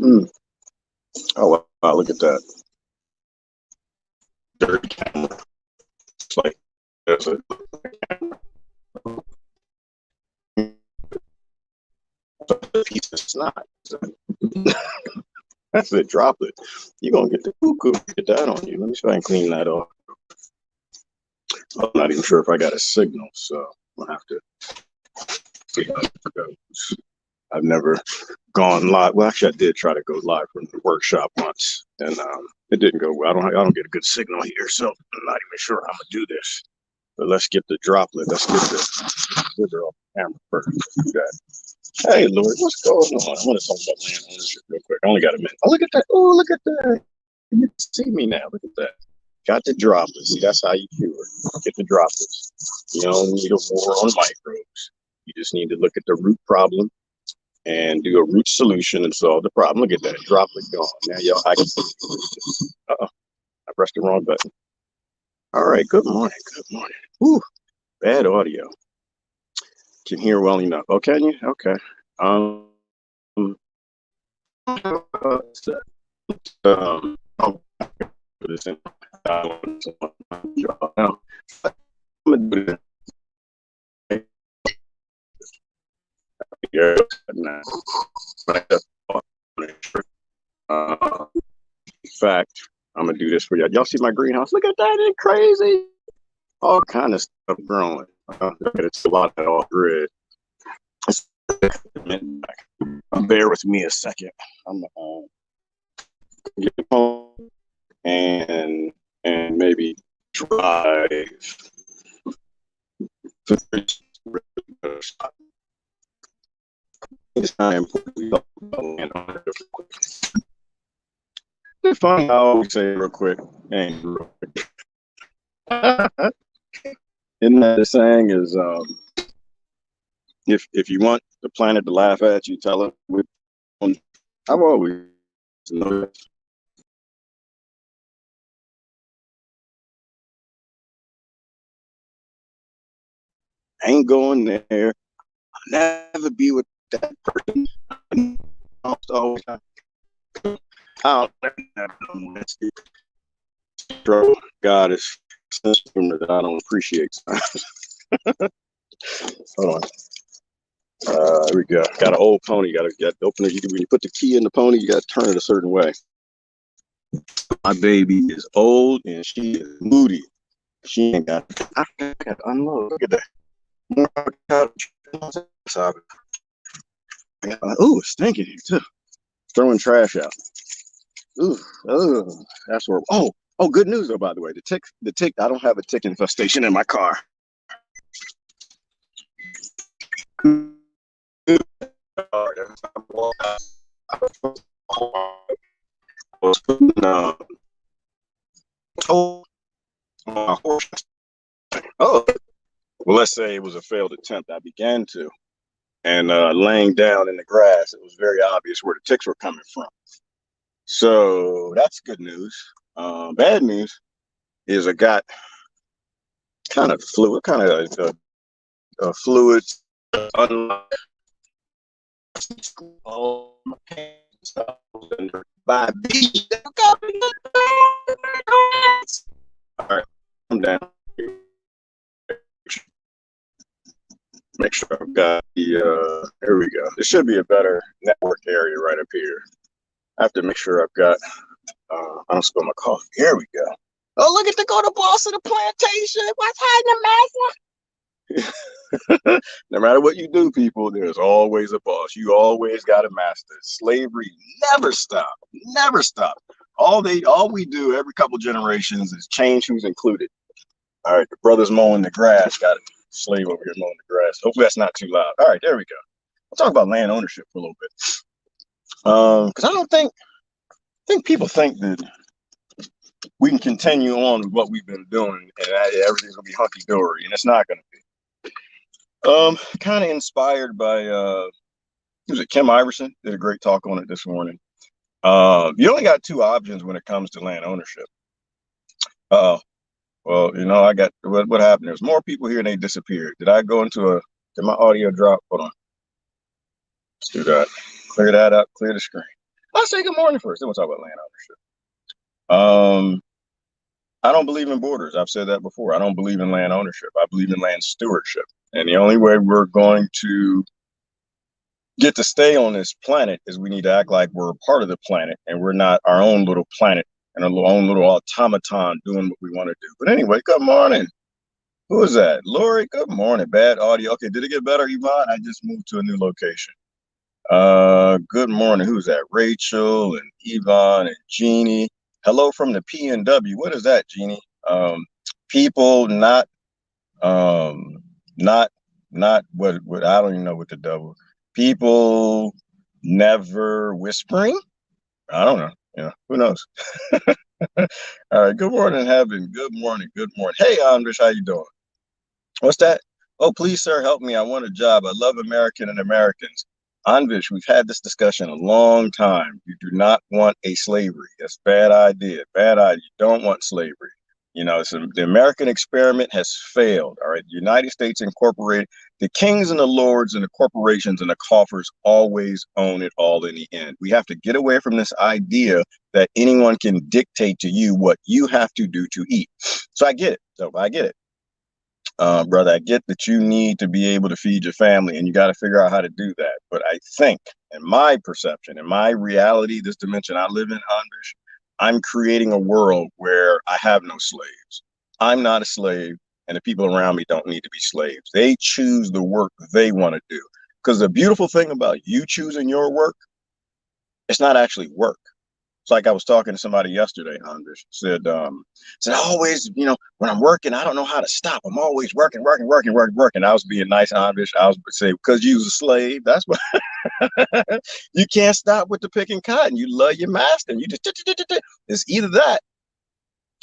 Mm. Oh wow, look at that. Dirty camera. It's like there's a piece of snot. That's a droplet. You're gonna get the cuckoo. Get that on you. Let me try and clean that off. I'm not even sure if I got a signal, so I'll have to see how it goes. I've never gone live. Well, actually, I did try to go live from the workshop once, and it didn't go well. I don't get a good signal here, so I'm not even sure how I'm gonna do this. But let's get the droplet. Let's get the scissor off the camera first. Do that. Hey, Lord, what's going on? I want to talk about land ownership real quick. I only got a minute. Oh, look at that. Oh, look at that. You can see me now. Look at that. Got the droplets. See, that's how you cure it. Get the droplets. You don't need a war on microbes. You just need to look at the root problem and do a root solution and solve the problem. Look at that. Droplet gone. Now, y'all, I can see. Uh-oh. I pressed the wrong button. All right. Good morning. Good morning. Whew. Bad audio. Can hear well enough. Oh, can you? Okay. I'll put this in. Now, I'm gonna do this. In fact, I'm gonna do this for y'all. Y'all see my greenhouse? Look at that! It's crazy. All kind of stuff growing. It's a lot of off grid. Bear with me a second. I'm get home and maybe drive. It's not important. It's fun. I always say real quick. And real quick. Isn't that the saying is if you want the planet to laugh at you, tell it. I've always noticed. I ain't going there. I'll never be with that person. Always, I'll never know. God is something that I don't appreciate. Hold on. There we go. Got an old pony. You gotta get open it. When you put the key in the pony, you gotta turn it a certain way. My baby is old and she is moody. She ain't got. I got to unload. Look at that. Oh, it's stinking here too. Throwing trash out. Ooh, that's where. Oh, good news though. By the way, the tick. I don't have a tick infestation in my car. Oh, well, let's say it was a failed attempt. I began to, and laying down in the grass, it was very obvious where the ticks were coming from. So that's good news. Bad news is I got kind of fluid, fluid. By B. All right, I'm down. Make sure I've got the, here we go. This should be a better network area right up here. I have to make sure I've got, I don't spill my coffee. Here we go. Oh, look at the go to boss of the plantation. What's happening, master? No matter what you do, people, there's always a boss. You always got a master. Slavery never stopped. Never stopped. All we do every couple generations is change who's included. All right, the brother's mowing the grass. Got a slave over here mowing the grass. Hopefully that's not too loud. All right, there we go. I'll talk about land ownership for a little bit. Because I think people think that we can continue on with what we've been doing and everything's gonna be hunky dory, and it's not gonna be. Kind of inspired by was it Kim Iverson did a great talk on it this morning. You only got two options when it comes to land ownership. Well, I got what happened. There's more people here and they disappeared. Did I go into did my audio drop? Hold on. Let's do that. Clear that up, clear the screen. I'll say good morning first. Then we'll talk about land ownership. I don't believe in borders. I've said that before. I don't believe in land ownership. I believe in land stewardship. And the only way we're going to get to stay on this planet is we need to act like we're a part of the planet and we're not our own little planet and our own little automaton doing what we want to do. But anyway, good morning. Who is that? Lori, good morning. Bad audio. Okay, did it get better, Yvonne? I just moved to a new location. Good morning. Who's that? Rachel and Yvonne and Jeannie. Hello from the PNW. What is that, Jeannie? People not what I don't even know what the double. People never whispering. I don't know. Who knows? All right. Good morning, Heaven. Good morning. Good morning. Hey, Andres, how you doing? What's that? Oh, please, sir, help me. I want a job. I love American and Americans. Anvish, we've had this discussion a long time. You do not want a slavery. That's a bad idea. Bad idea. You don't want slavery. So the American experiment has failed. All right. The United States Incorporated, the kings and the lords and the corporations and the coffers always own it all in the end. We have to get away from this idea that anyone can dictate to you what you have to do to eat. So I get it. Brother, I get that you need to be able to feed your family and you got to figure out how to do that. But I think, in my perception, in my reality, this dimension I live in, Andres, I'm creating a world where I have no slaves. I'm not a slave, and the people around me don't need to be slaves. They choose the work they want to do. Because the beautiful thing about you choosing your work, it's not actually work. It's like I was talking to somebody yesterday, Andres, said always, when I'm working, I don't know how to stop. I'm always working. I was being nice, Andres. I was saying, because you was a slave. That's what you can't stop with the picking cotton. You love your master. And you just, it's either that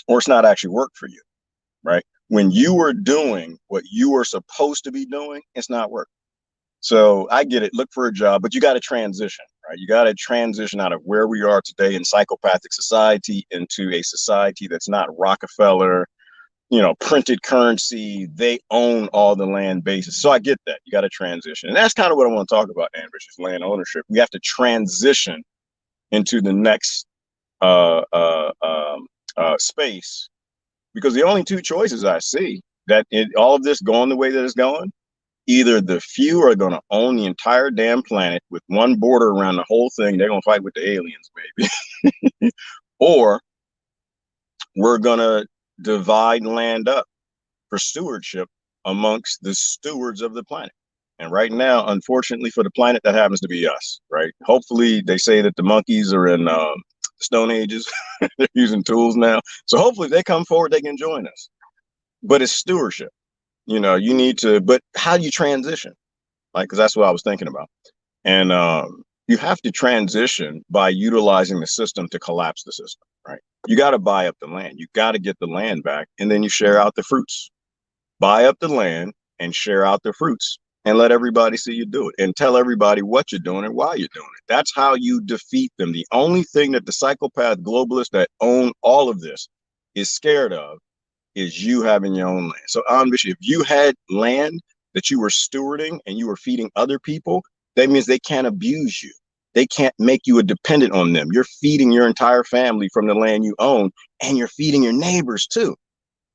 or it's not actually work for you, right? When you are doing what you are supposed to be doing, it's not work. So I get it. Look for a job, but you got to transition, right? You got to transition out of where we are today in psychopathic society into a society that's not Rockefeller, printed currency. They own all the land bases. So I get that. You got to transition. And that's kind of what I want to talk about, Amber, is land ownership. We have to transition into the next space, because the only two choices I see that all of this going the way that it's going, either the few are going to own the entire damn planet with one border around the whole thing. They're going to fight with the aliens, baby. Or we're going to divide land up for stewardship amongst the stewards of the planet. And right now, unfortunately for the planet, that happens to be us, right? Hopefully, they say that the monkeys are in Stone Ages. They're using tools now. So hopefully if they come forward, they can join us. But it's stewardship. You need to, but how do you transition? Because that's what I was thinking about. And you have to transition by utilizing the system to collapse the system, right? You got to buy up the land. You got to get the land back, and then you share out the fruits. Buy up the land and share out the fruits, and let everybody see you do it, and tell everybody what you're doing and why you're doing it. That's how you defeat them. The only thing that the psychopath globalists that own all of this is scared of is you having your own land. So if you had land that you were stewarding and you were feeding other people, that means they can't abuse you. They can't make you a dependent on them. You're feeding your entire family from the land you own, and you're feeding your neighbors too,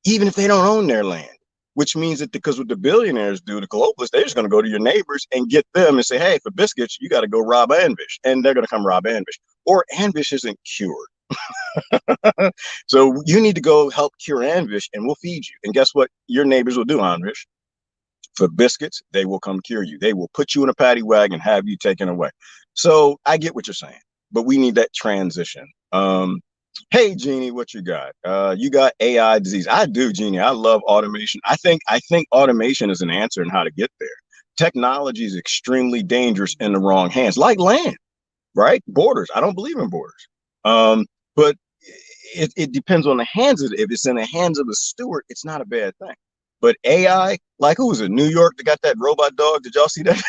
even if they don't own their land. Which means that because what the billionaires do, the globalists, they're just going to go to your neighbors and get them and say, hey, for biscuits, you got to go rob Anvish. And they're going to come rob Anvish. Or Anvish isn't cured. So you need to go help cure Anvish, and we'll feed you. And guess what your neighbors will do, Anvish? For biscuits, they will come cure you. They will put you in a paddy wagon and have you taken away. So I get what you're saying, but we need that transition. Hey, Jeannie, what you got? You got AI disease. I do, Jeannie. I love automation. I think automation is an answer in how to get there. Technology is extremely dangerous in the wrong hands, like land, right? Borders. I don't believe in borders. But it depends on the hands of it. If it's in the hands of a steward, it's not a bad thing. But AI, like who was it? New York that got that robot dog. Did y'all see that?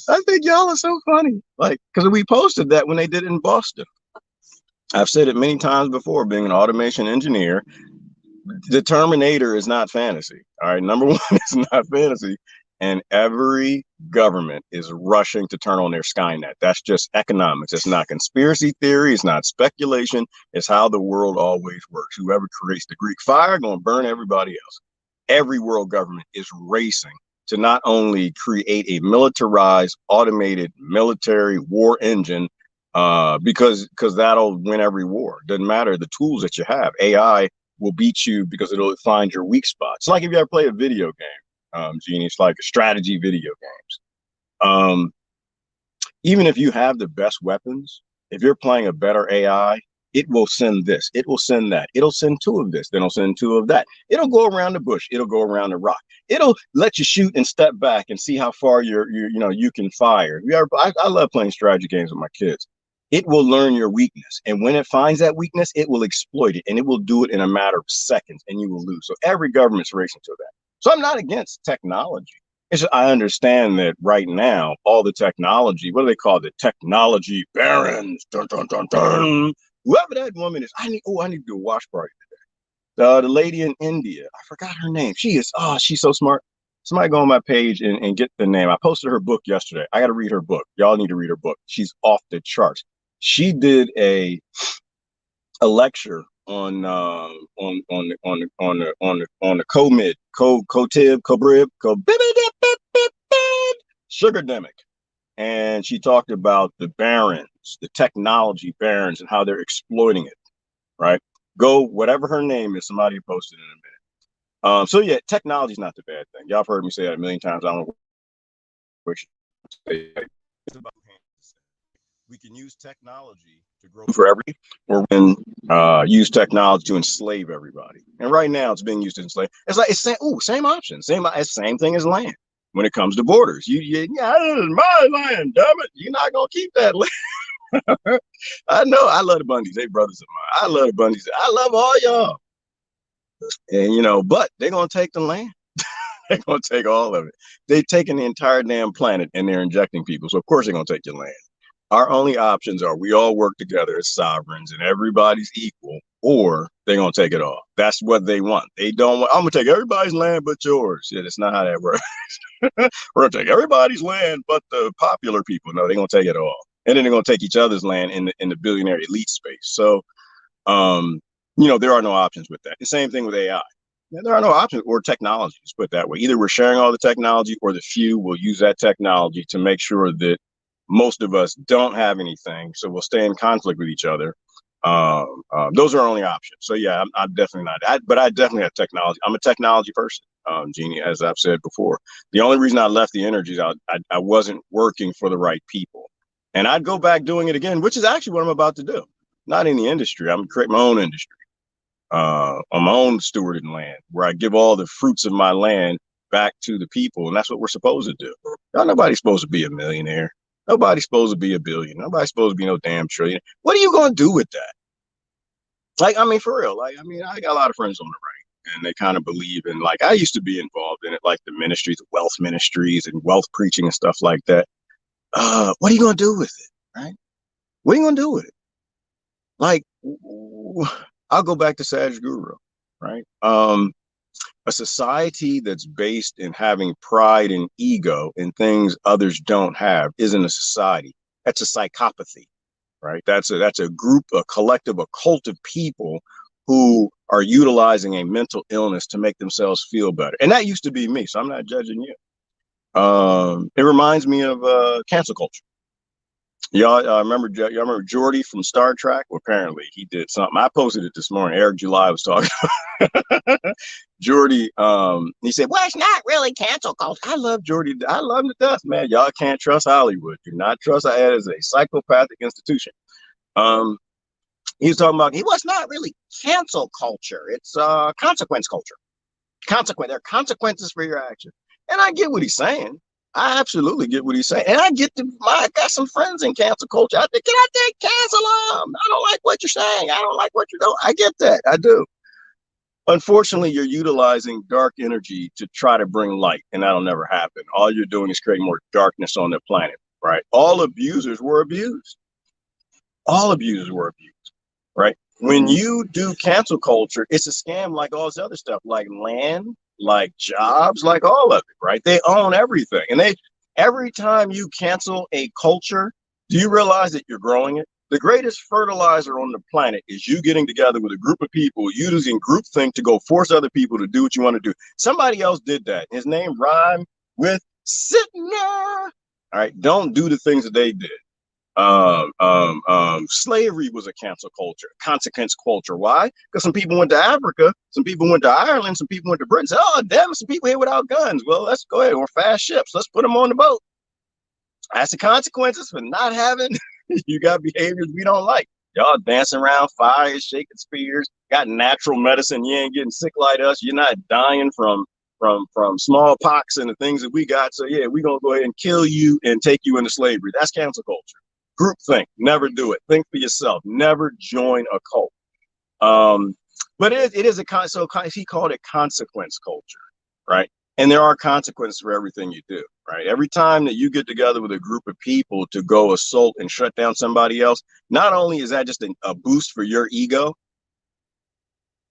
I think y'all are so funny. Because we posted that when they did it in Boston. I've said it many times before, being an automation engineer, the Terminator is not fantasy. All right. Number one, it's not fantasy. And every government is rushing to turn on their Skynet. That's just economics. It's not conspiracy theory. It's not speculation. It's how the world always works. Whoever creates the Greek fire going to burn everybody else. Every world government is racing to not only create a militarized, automated military war engine, because that'll win every war. Doesn't matter the tools that you have. AI will beat you because it'll find your weak spots. It's like if you ever play a video game, Genie, it's like a strategy video games. Even if you have the best weapons, if you're playing a better AI, it will send this, it will send that, it'll send two of this, then it'll send two of that. It'll go around the bush, it'll go around the rock. It'll let you shoot and step back and see how far you can fire. I love playing strategy games with my kids. It will learn your weakness. And when it finds that weakness, it will exploit it, and it will do it in a matter of seconds, and you will lose. So every government's racing to that. So I'm not against technology. It's just, I understand that right now, all the technology, what do they call it? Technology barons. Dun, dun, dun, dun. Whoever that woman is, I need to do a watch party today. The lady in India, I forgot her name. She's so smart. Somebody go on my page and get the name. I posted her book yesterday. I got to read her book. Y'all need to read her book. She's off the charts. She did a lecture on the sugardemic, and she talked about the barons, the technology barons, and how they're exploiting it. Right? Go whatever her name is. Somebody posted in a minute. So yeah, technology is not the bad thing. Y'all have heard me say that a million times. I don't know which. It's about we can use technology to grow for everybody, or we can use technology to enslave everybody. And right now, it's being used to enslave. It's like same option, same thing as land. When it comes to borders, this is my land, damn it! You're not gonna keep that land. I know. I love the Bundys. They brothers of mine. I love the Bundys. I love all y'all. And but they're gonna take the land. They're gonna take all of it. They've taken the entire damn planet and they're injecting people. So of course they're gonna take your land. Our only options are we all work together as sovereigns and everybody's equal, or they're gonna take it all. That's what they want. They don't want, I'm gonna take everybody's land but yours. Yeah, that's not how that works. We're gonna take everybody's land but the popular people. No, they're gonna take it all. And then they're gonna take each other's land in the billionaire elite space. So there are no options with that. The same thing with AI. Yeah, there are no options or technology, let's put it that way. Either we're sharing all the technology or the few will use that technology to make sure that most of us don't have anything. So we'll stay in conflict with each other. Those are our only options. So yeah, I'm definitely not. But I definitely have technology. I'm a technology person, Jeannie, as I've said before. The only reason I left the energies, I wasn't working for the right people. And I'd go back doing it again, which is actually what I'm about to do. Not in the industry. I'm going to create my own industry. On my own stewarded land, where I give all the fruits of my land back to the people. And that's what we're supposed to do. Nobody's supposed to be a millionaire. Nobody's supposed to be a billion. Nobody's supposed to be no damn trillion. What are you going to do with that? For real. I got a lot of friends on the right, and they kind of believe in, I used to be involved in it, like the ministries, wealth ministries and wealth preaching and stuff like that. What are you going to do with it? Right? What are you going to do with it? I'll go back to Sage Guru, right? A society that's based in having pride and ego in things others don't have isn't a society. That's a psychopathy, right? That's a group, a collective, a cult of people who are utilizing a mental illness to make themselves feel better. And that used to be me, so I'm not judging you. It reminds me of cancel culture. Y'all remember Geordi from Star Trek? Well, apparently he did something. I posted it this morning. Eric July was talking. Geordi, he said, well, it's not really cancel culture. I love Geordi. I love him to death, man. Y'all can't trust Hollywood. Do not trust it as a psychopathic institution. He was talking about, was not really cancel culture. It's consequence culture. There are consequences for your action. And I get what he's saying. I absolutely get what he's saying. And I got some friends in cancel culture. Can I take cancel them? I don't like what you're saying. I don't like what you're doing. I get that. I do. Unfortunately, you're utilizing dark energy to try to bring light, and that'll never happen. All you're doing is creating more darkness on the planet, right? All abusers were abused. All abusers were abused, right? When you do cancel culture, it's a scam like all this other stuff, like land, like jobs, like all of it, right? They own everything. And every time you cancel a culture, do you realize that you're growing it? The greatest fertilizer on the planet is you getting together with a group of people using groupthink to go force other people to do what you want to do. Somebody else did that. His name rhymed with Sitner. All right, don't do the things that they did. Slavery was a cancel culture, consequence culture. Why? Because some people went to Africa, some people went to Ireland, some people went to Britain. Said, oh, damn, some people here without guns. Well, let's go ahead. Or fast ships. Let's put them on the boat. That's the consequences for not having. You got behaviors we don't like. Y'all dancing around fires, shaking spears, got natural medicine. You ain't getting sick like us. You're not dying from smallpox and the things that we got. So yeah, we're gonna go ahead and kill you and take you into slavery. That's cancel culture. Group think, never do it. Think for yourself. Never join a cult. But it is so he called it consequence culture, right? And there are consequences for everything you do, right? Every time that you get together with a group of people to go assault and shut down somebody else, not only is that just a boost for your ego,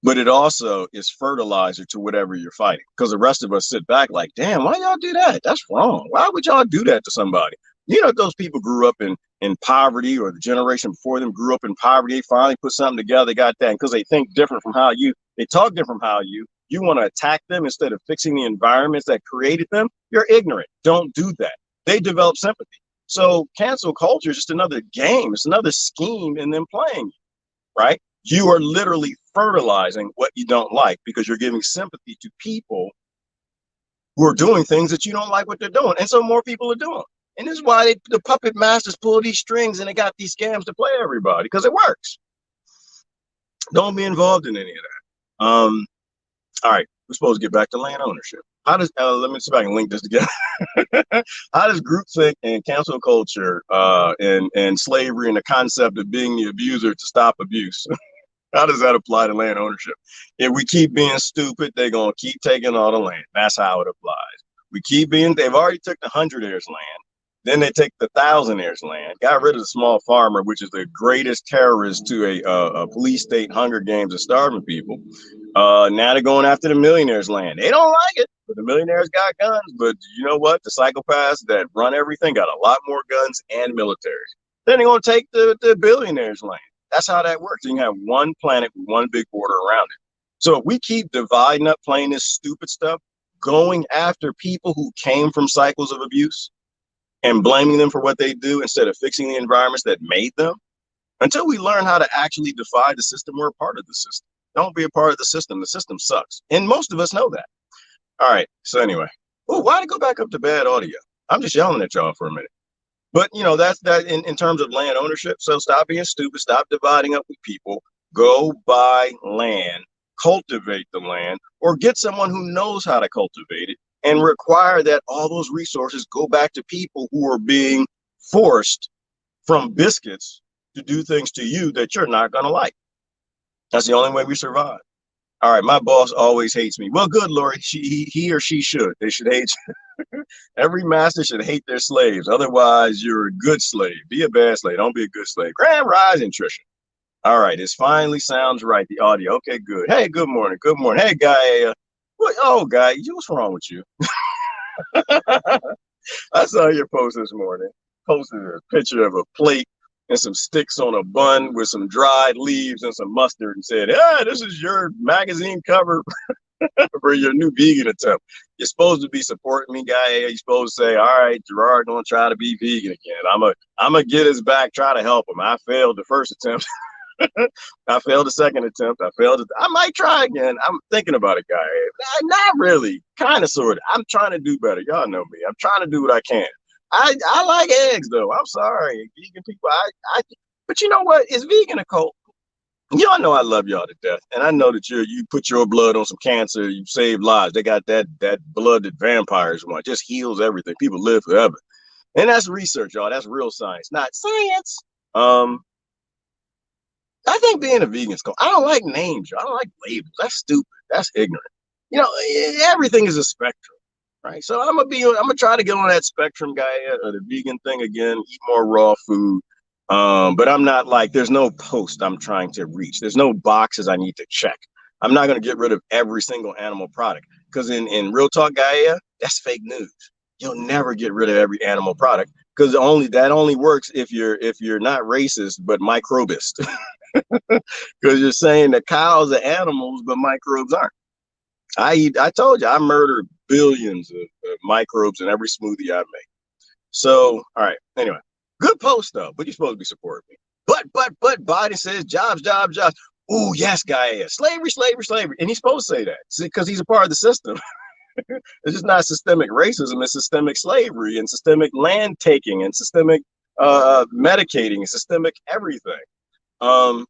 but it also is fertilizer to whatever you're fighting. Because the rest of us sit back like, damn, why y'all do that? That's wrong. Why would y'all do that to somebody? You know, those people grew up in poverty, or the generation before them grew up in poverty. They finally put something together, they got that. And because they think different from how they talk different from how you want to attack them instead of fixing the environments that created them. You're ignorant. Don't do that. They develop sympathy. So cancel culture is just another game. It's another scheme in them playing, right? You are literally fertilizing what you don't like because you're giving sympathy to people who are doing things that you don't like what they're doing. And so more people are doing. And this is why the puppet masters pull these strings and they got these scams to play everybody, because it works. Don't be involved in any of that. All right, we're supposed to get back to land ownership. How does let me see if I can link this together. How does groupthink and cancel culture and slavery and the concept of being the abuser to stop abuse? How does that apply to land ownership? If we keep being stupid, they're gonna keep taking all the land. That's how it applies. We keep being. They've already took the 100 heirs land. Then they take the 1,000 heirs land. Got rid of the small farmer, which is the greatest terrorist to a police state, Hunger Games, of starving people. Now they're going after the millionaires' land. They don't like it, but the millionaires got guns. But you know what? The psychopaths that run everything got a lot more guns and militaries. Then they're going to take the billionaires' land. That's how that works. You can have one planet with one big border around it. So if we keep dividing up, playing this stupid stuff, going after people who came from cycles of abuse and blaming them for what they do instead of fixing the environments that made them, until we learn how to actually defy the system, we're a part of the system. Don't be a part of the system. The system sucks. And most of us know that. All right. So anyway, why to go back up to bad audio? I'm just yelling at y'all for a minute. But, you know, that's that in terms of land ownership. So stop being stupid. Stop dividing up with people. Go buy land, cultivate the land, or get someone who knows how to cultivate it, and require that all those resources go back to people who are being forced from biscuits to do things to you that you're not going to like. That's the only way we survive. All right, my boss always hates me. Well, good, Lori. He or she should. They should hate you. Every master should hate their slaves. Otherwise, you're a good slave. Be a bad slave. Don't be a good slave. Grand rising, Trisha. All right, it finally sounds right. The audio. Okay, good. Hey, good morning. Good morning. Hey, guy. What? Oh, guy, what's wrong with you? I saw your post this morning. Posted a picture of a plate and some sticks on a bun with some dried leaves and some mustard, and said, "Ah, this is your magazine cover for your new vegan attempt. You're supposed to be supporting me, guy. You're supposed to say, all right, Gerard, don't try to be vegan again. I'm a get his back, try to help him. I failed the first attempt. I failed the second attempt. I might try again. I'm thinking about it, guy. Not really. Kind of, sort of. I'm trying to do better. Y'all know me. I'm trying to do what I can. I like eggs, though. I'm sorry. Vegan people, but you know what? Is vegan a cult? Y'all know I love y'all to death, and I know that you put your blood on some cancer, you save lives. They got that blood that vampires want. Just heals everything. People live forever, and that's research, y'all. That's real science, not science. I think being a vegan is cool. I don't like names, y'all. I don't like labels. That's stupid. That's ignorant. You know, everything is a spectrum, right? So I'm gonna try to get on that spectrum, guy, the vegan thing again. Eat more raw food. But I'm not like, there's no post I'm trying to reach. There's no boxes I need to check. I'm not going to get rid of every single animal product. because in Real Talk Gaia, that's fake news. You'll never get rid of every animal product because that only works if you're not racist but microbist. Because you're saying that cows are animals but microbes aren't. I told you I murder billions of microbes in every smoothie I make. So, all right. Anyway, good post though, but you're supposed to be supporting me. But Biden says jobs. Oh yes, guy, slavery, and he's supposed to say that because he's a part of the system. It's just not systemic racism; it's systemic slavery and systemic land taking and systemic medicating and systemic everything. Oh,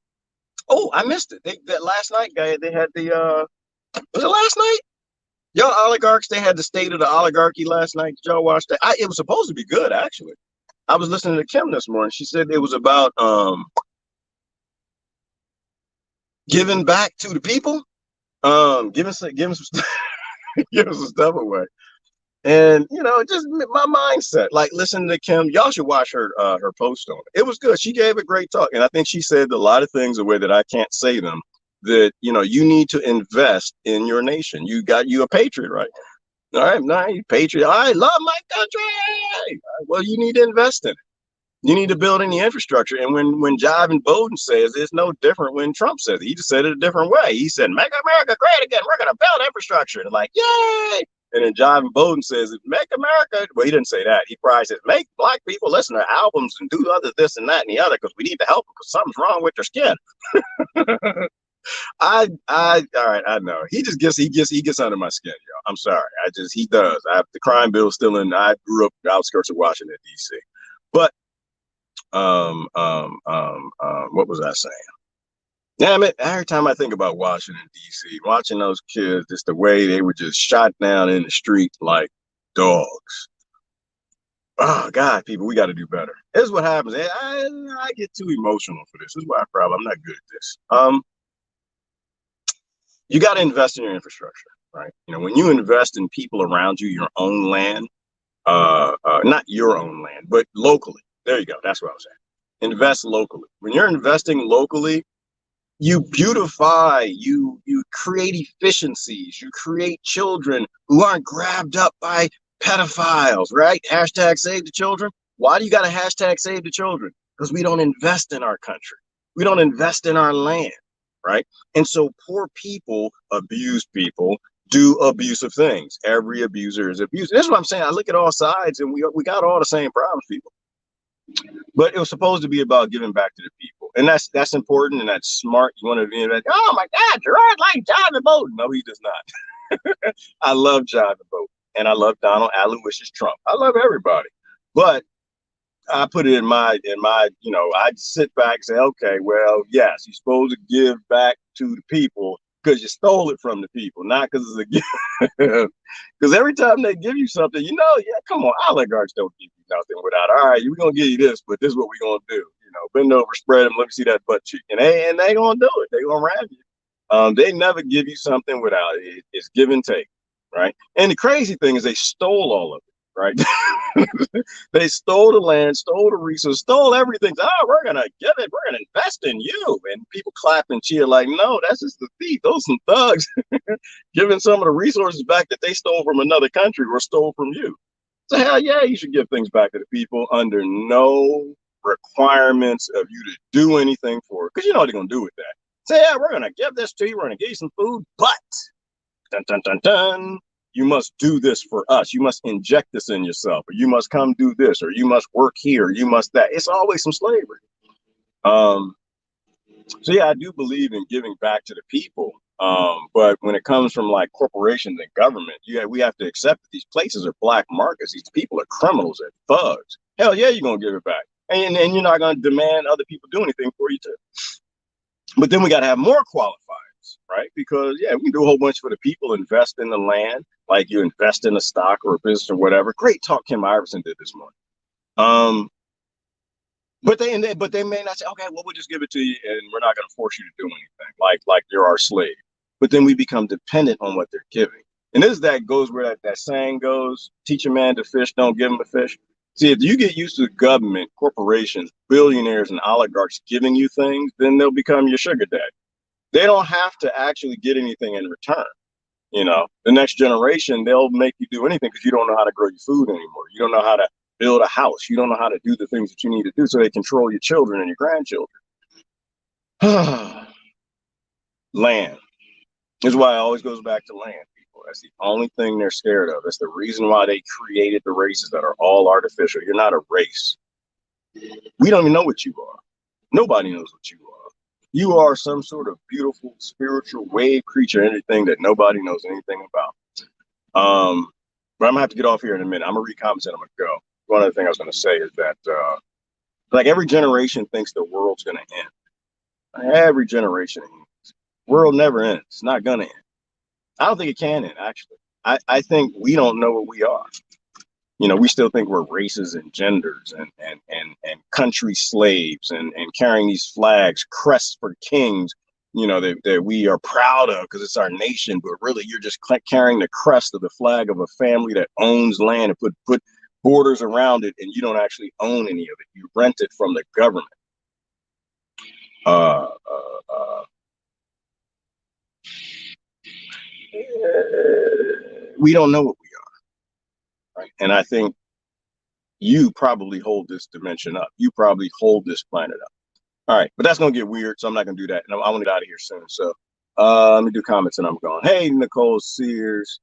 I missed it. That last night, guy, they had the was it last night? Y'all oligarchs, they had the state of the oligarchy last night. Did y'all watch that? It was supposed to be good, actually. I was listening to Kim this morning. She said it was about giving back to the people, giving some giving some stuff away. And just my mindset. Like listening to Kim, y'all should watch her post on it. It was good. She gave a great talk, and I think she said a lot of things the way that I can't say them. That you need to invest in your nation. You a patriot, right? All right, no, you patriot. I love my country. Well, you need to invest in it. You need to build any infrastructure. And when Jive and Bowden says it's no different when Trump says it. He just said it a different way. He said, "Make America great again. We're going to build infrastructure." And like, yay! And then Jive and Bowden says, "Make America." Well, he didn't say that. He probably says, "Make black people listen to albums and do other this and that and the other because we need to help them because something's wrong with their skin." all right, I know. He gets under my skin, y'all. I'm sorry. He does. The crime bill's still in. I grew up outskirts of Washington, D.C. But what was I saying? Damn it! Every time I think about Washington D.C., watching those kids, just the way they were just shot down in the street like dogs. Oh God, people, we got to do better. This is what happens. I get too emotional for this. This is why I'm not good at this. You got to invest in your infrastructure, right? When you invest in people around you, your own land, not your own land, but locally. There you go. That's what I was saying. Invest locally. When you're investing locally, you beautify, you create efficiencies, you create children who aren't grabbed up by pedophiles, right? Hashtag save the children. Why do you got to hashtag save the children? Because we don't invest in our country. We don't invest in our land, right? And so poor people abuse people, do abusive things. Every abuser is abusive. That's what I'm saying. I look at all sides and we got all the same problems, people. But it was supposed to be about giving back to the people. And that's important and that's smart. You want to be like, oh my God, Gerard like John and Bolton. No, he does not. I love John and Bolton. And I love Donald Aloysius Trump. I love everybody. But I put it in my, I sit back and say, okay, well, yes, you're supposed to give back to the people because you stole it from the people, not because it's a gift. Because every time they give you something, come on, oligarchs don't give you nothing without, all right, we're going to give you this, but this is what we're going to do. Bend over, spread them, let me see that butt cheek. And they going to do it. They going to rap you. They never give you something without it. It's give and take, right? And the crazy thing is they stole all of it. Right? They stole the land, stole the resources, stole everything. Oh, we're gonna give it, we're gonna invest in you. And people clap and cheer like, no, that's just the thief. Those are some thugs giving some of the resources back that they stole from another country or stole from you. So hell yeah, you should give things back to the people under no requirements of you to do anything for it. Because you know what they're gonna do with that. Say, yeah, we're gonna give this to you, we're gonna give you some food, but dun dun dun dun. You must do this for us. You must inject this in yourself, or you must come do this, or you must work here, or you must that. It's always some slavery. So yeah, I do believe in giving back to the people. But when it comes from like corporations and government, we have to accept that these places are black markets. These people are criminals and thugs. Hell yeah, you're gonna give it back, and you're not gonna demand other people do anything for you too. But then we got to have more qualifiers, right? Because yeah, we can do a whole bunch for the people, invest in the land, like you invest in a stock or a business or whatever. Great talk Kim Iverson did this morning. But they may not say, okay, well, we'll just give it to you and we're not going to force you to do anything, like you're our slave. But then we become dependent on what they're giving. And that goes where that saying goes, teach a man to fish, don't give him a fish. See, if you get used to government, corporations, billionaires, and oligarchs giving you things, then they'll become your sugar daddy. They don't have to actually get anything in return. You know, the next generation, they'll make you do anything because you don't know how to grow your food anymore. You don't know how to build a house. You don't know how to do the things that you need to do, so they control your children and your grandchildren. Land. This is why it always goes back to land, people. That's the only thing they're scared of. That's the reason why they created the races that are all artificial. You're not a race. We don't even know what you are. Nobody knows what you are. You are some sort of beautiful spiritual wave creature, anything that nobody knows anything about. But I'm gonna have to get off here in a minute. I'm gonna read comments and I'm gonna go. One other thing I was gonna say is that like every generation thinks the world's gonna end. Every generation, world never ends. It's not gonna end. I don't think it can end, actually. I think we don't know what we are. You know, we still think we're races and genders and country slaves and carrying these flags, crests for kings, you know, that we are proud of because it's our nation. But really, you're just carrying the crest of the flag of a family that owns land and put borders around it, and you don't actually own any of it. You rent it from the government. We don't know what we are, right? And I think you probably hold this dimension up. You probably hold this planet up. All right, but that's gonna get weird, so I'm not gonna do that. And I want to get out of here soon. So let me do comments and I'm going. Hey, Nicole Sears,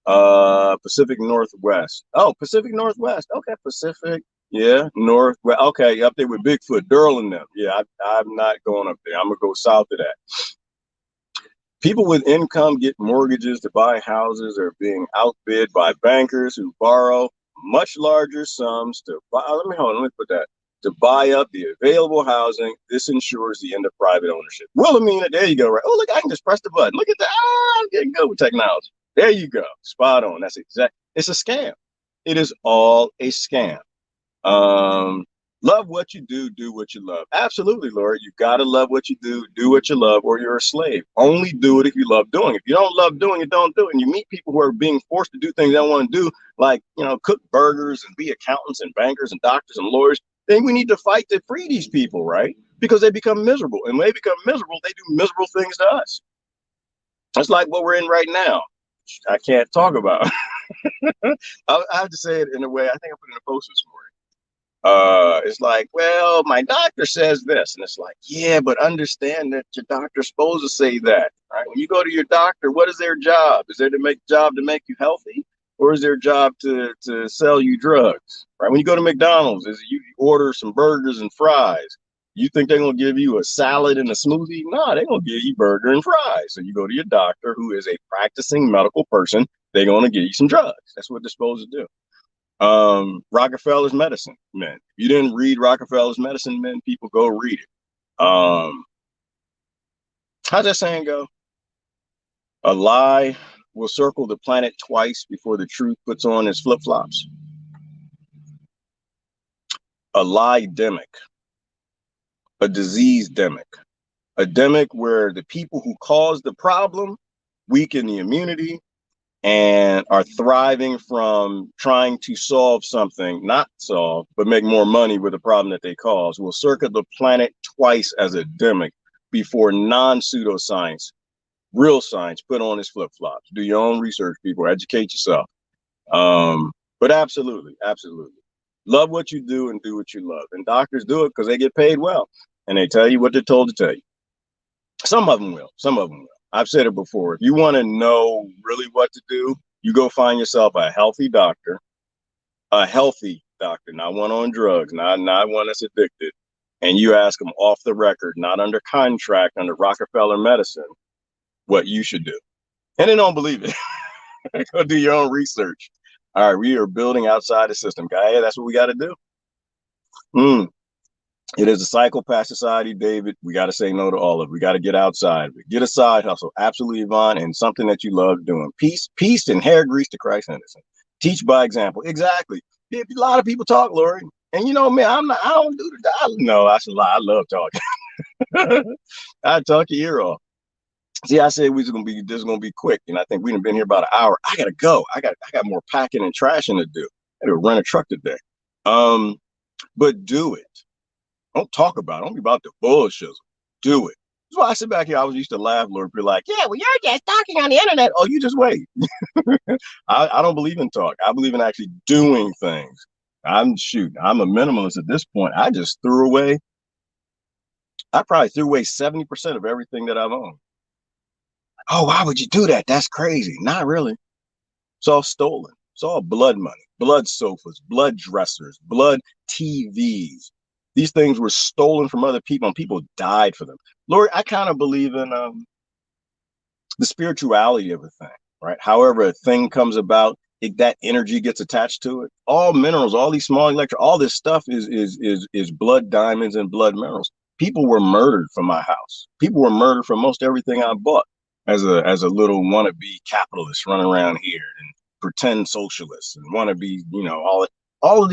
Pacific Northwest. Oh, Pacific Northwest. Okay, Pacific. Yeah, Northwest. Okay, up there with Bigfoot, Durl and them. Yeah, I'm not going up there. I'm gonna go south of that. People with income get mortgages to buy houses are being outbid by bankers who borrow much larger sums to buy. Let me put that. To buy up the available housing. This ensures the end of private ownership. Wilhelmina, there you go. Right. Oh, look, I can just press the button. Look at that. I'm getting good with technology. There you go. Spot on. That's exact. It's a scam. It is all a scam. Love what you do what you love. Absolutely, Lord. You got to love what you do what you love, or you're a slave. Only do it if you love doing it. If you don't love doing it, don't do it. And you meet people who are being forced to do things they don't want to do, like, you know, cook burgers and be accountants and bankers and doctors and lawyers. Then we need to fight to free these people, right? Because they become miserable. And when they become miserable, they do miserable things to us. That's like what we're in right now. I can't talk about. I have to say it in a way. I think I put in a post this morning. It's like, well, my doctor says this, and it's like, yeah, but understand that your doctor's supposed to say that, right? When you go to your doctor, what is their job? Is there to make you healthy, or is their job to sell you drugs, right? When you go to McDonald's, is you order some burgers and fries, you think they're gonna give you a salad and a smoothie? No, they're gonna give you burger and fries. So you go to your doctor, who is a practicing medical person, they're gonna give you some drugs. That's what they're supposed to do. Rockefeller's Medicine Men. If you didn't read Rockefeller's Medicine Men, people go read it. How's that saying go? A lie will circle the planet twice before the truth puts on its flip-flops. A lie-demic, a disease-demic, a demic where the people who cause the problem weaken the immunity and are thriving from trying to solve something, not solve, but make more money with the problem that they cause, will circuit the planet twice as a demic before non-pseudoscience, real science, put on its flip-flops. Do your own research, people. Educate yourself. But absolutely. Love what you do and do what you love. And doctors do it because they get paid well. And they tell you what they're told to tell you. Some of them will. I've said it before. If you want to know really what to do, you go find yourself a healthy doctor, not one on drugs, not one that's addicted. And you ask them off the record, not under contract, under Rockefeller Medicine, what you should do. And they don't believe it. Go do your own research. All right, we are building outside the system, guy. Yeah, that's what we got to do. It is a psychopath society, David. We got to say no to all of it. We got to get outside. Get a side hustle. Absolutely, Yvonne, and something that you love doing. Peace and hair grease to Christ Henderson. Teach by example. Exactly. A lot of people talk, Lori. And you know me, I don't do the, no, that's a lie. I love talking. I talk your ear off. See, I said this is gonna be quick, and I think we've been here about an hour. I gotta go. I got more packing and trashing to do. I gotta rent a truck today. But do it. Don't talk about it. Don't be about the bullshit. Do it. That's why I sit back here. I was used to laugh, Lord, be like, yeah, well, you're just talking on the internet. Oh, you just wait. I don't believe in talk. I believe in actually doing things. I'm a minimalist at this point. I probably threw away 70% of everything that I've owned. Oh, why would you do that? That's crazy. Not really. It's all stolen. It's all blood money, blood sofas, blood dressers, blood TVs. These things were stolen from other people and people died for them. Lord, I kind of believe in the spirituality of a thing, right? However, a thing comes about, that energy gets attached to it. All minerals, all these small electric, all this stuff is blood diamonds and blood minerals. People were murdered from my house. People were murdered from most everything I bought as a little wannabe capitalist running around here and pretend socialists and wannabe, all of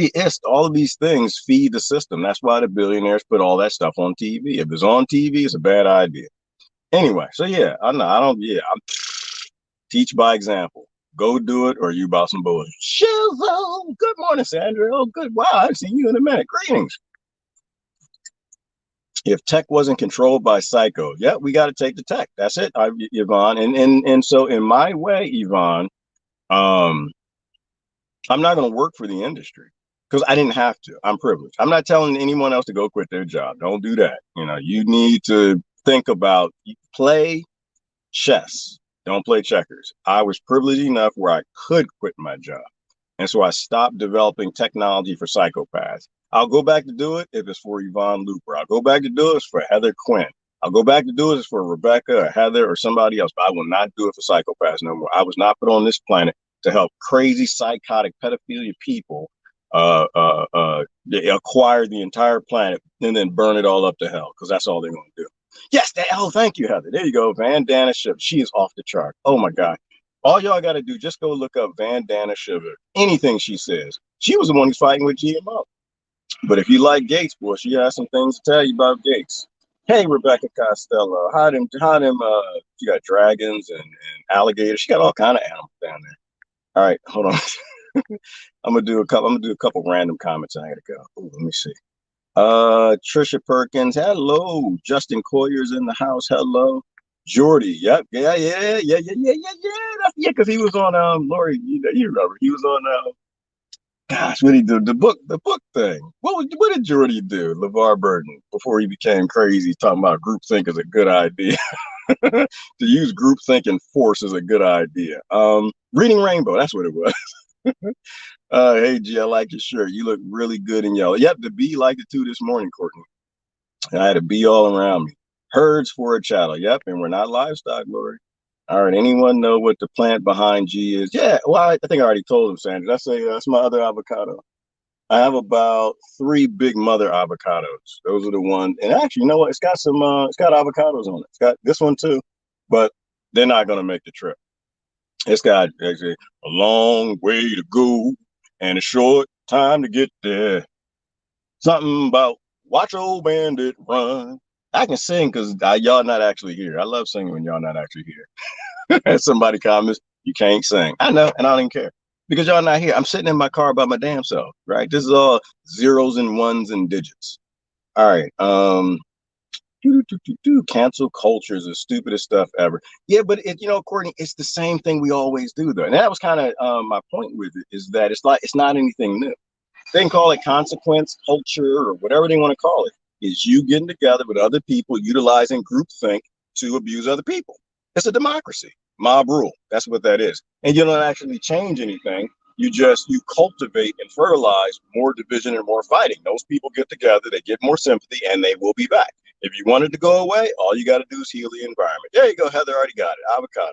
these things feed the system. That's why the billionaires put all that stuff on TV. If it's on TV, it's a bad idea. Anyway, so yeah, I'm teach by example. Go do it or you about some bullshit. Shizzle. Good morning, Sandra. Oh, good. Wow, I haven't seen you in a minute. Greetings. If tech wasn't controlled by psycho, yeah, we got to take the tech. That's it, Yvonne. And so in my way, Yvonne, um, I'm not going to work for the industry because I didn't have to. I'm privileged. I'm not telling anyone else to go quit their job. Don't do that. You need to think about play chess. Don't play checkers. I was privileged enough where I could quit my job. And so I stopped developing technology for psychopaths. I'll go back to do it if it's for Yvonne Looper. I'll go back to do it for Heather Quinn. I'll go back to do it for Rebecca or Heather or somebody else, but I will not do it for psychopaths no more. I was not put on this planet to help crazy, psychotic, pedophilia people acquire the entire planet and then burn it all up to hell, because that's all they're going to do. Yes, thank you, Heather. There you go. Vandana Shiva. She is off the chart. Oh my God. All y'all got to do, just go look up Vandana Shiva. Anything she says. She was the one who's fighting with GMO. But if you like Gates, boy, she has some things to tell you about Gates. Hey, Rebecca Costello. She got dragons and alligators. She got all kind of animals down there. All right, hold on. I'm gonna do a couple random comments. I gotta go. Ooh, let me see. Trisha Perkins, hello. Justin Coyer's in the house. Hello. Jordy, yep, yeah, because he was on Lori, you remember he was on gosh, what did he do? The book thing. What did Jordy do? LeVar Burton, before he became crazy, talking about groupthink is a good idea. To use groupthink and force is a good idea. Reading Rainbow, that's what it was. Hey G, I like your shirt. You look really good in yellow. Yep, the bee liked it too this morning, Courtney. I had a bee all around me. Herds for a chattel. Yep, and we're not livestock, Lori. All right, anyone know what the plant behind G is? Yeah, well, I think I already told him, Sandra. That's my other avocado. I have about 3 big mother avocados. Those are the ones. And actually, you know what? It's got avocados on it. It's got this one too, but they're not going to make the trip. It's got actually a long way to go and a short time to get there. Something about watch old bandit run. I can sing because y'all not actually here. I love singing when y'all not actually here. And somebody comments, you can't sing. I know, and I don't even care because y'all not here. I'm sitting in my car by my damn self, right? This is all zeros and ones and digits. All right. Cancel culture is the stupidest stuff ever. Yeah, but Courtney, it's the same thing we always do though. And that was kind of my point with it, is that it's not anything new. They can call it consequence, culture, or whatever they want to call it. Is you getting together with other people utilizing groupthink to abuse other people. It's a democracy. Mob rule. That's what that is. And you don't actually change anything. You cultivate and fertilize more division and more fighting. Those people get together, they get more sympathy, and they will be back. If you want it to go away, all you got to do is heal the environment. There you go, Heather already got it. Avocado.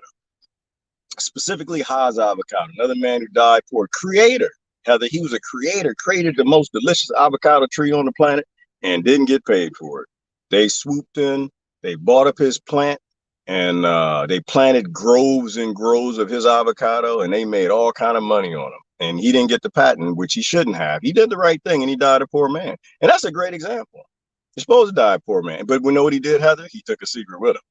Specifically Haas avocado, another man who died for a creator. Heather, he was a creator, created the most delicious avocado tree on the planet and didn't get paid for it. They swooped in, they bought up his plant, and they planted groves and groves of his avocado, and they made all kind of money on him. And he didn't get the patent, which he shouldn't have. He did the right thing, and he died a poor man. And that's a great example. He's supposed to die, poor man. But we know what he did, Heather? He took a secret with him.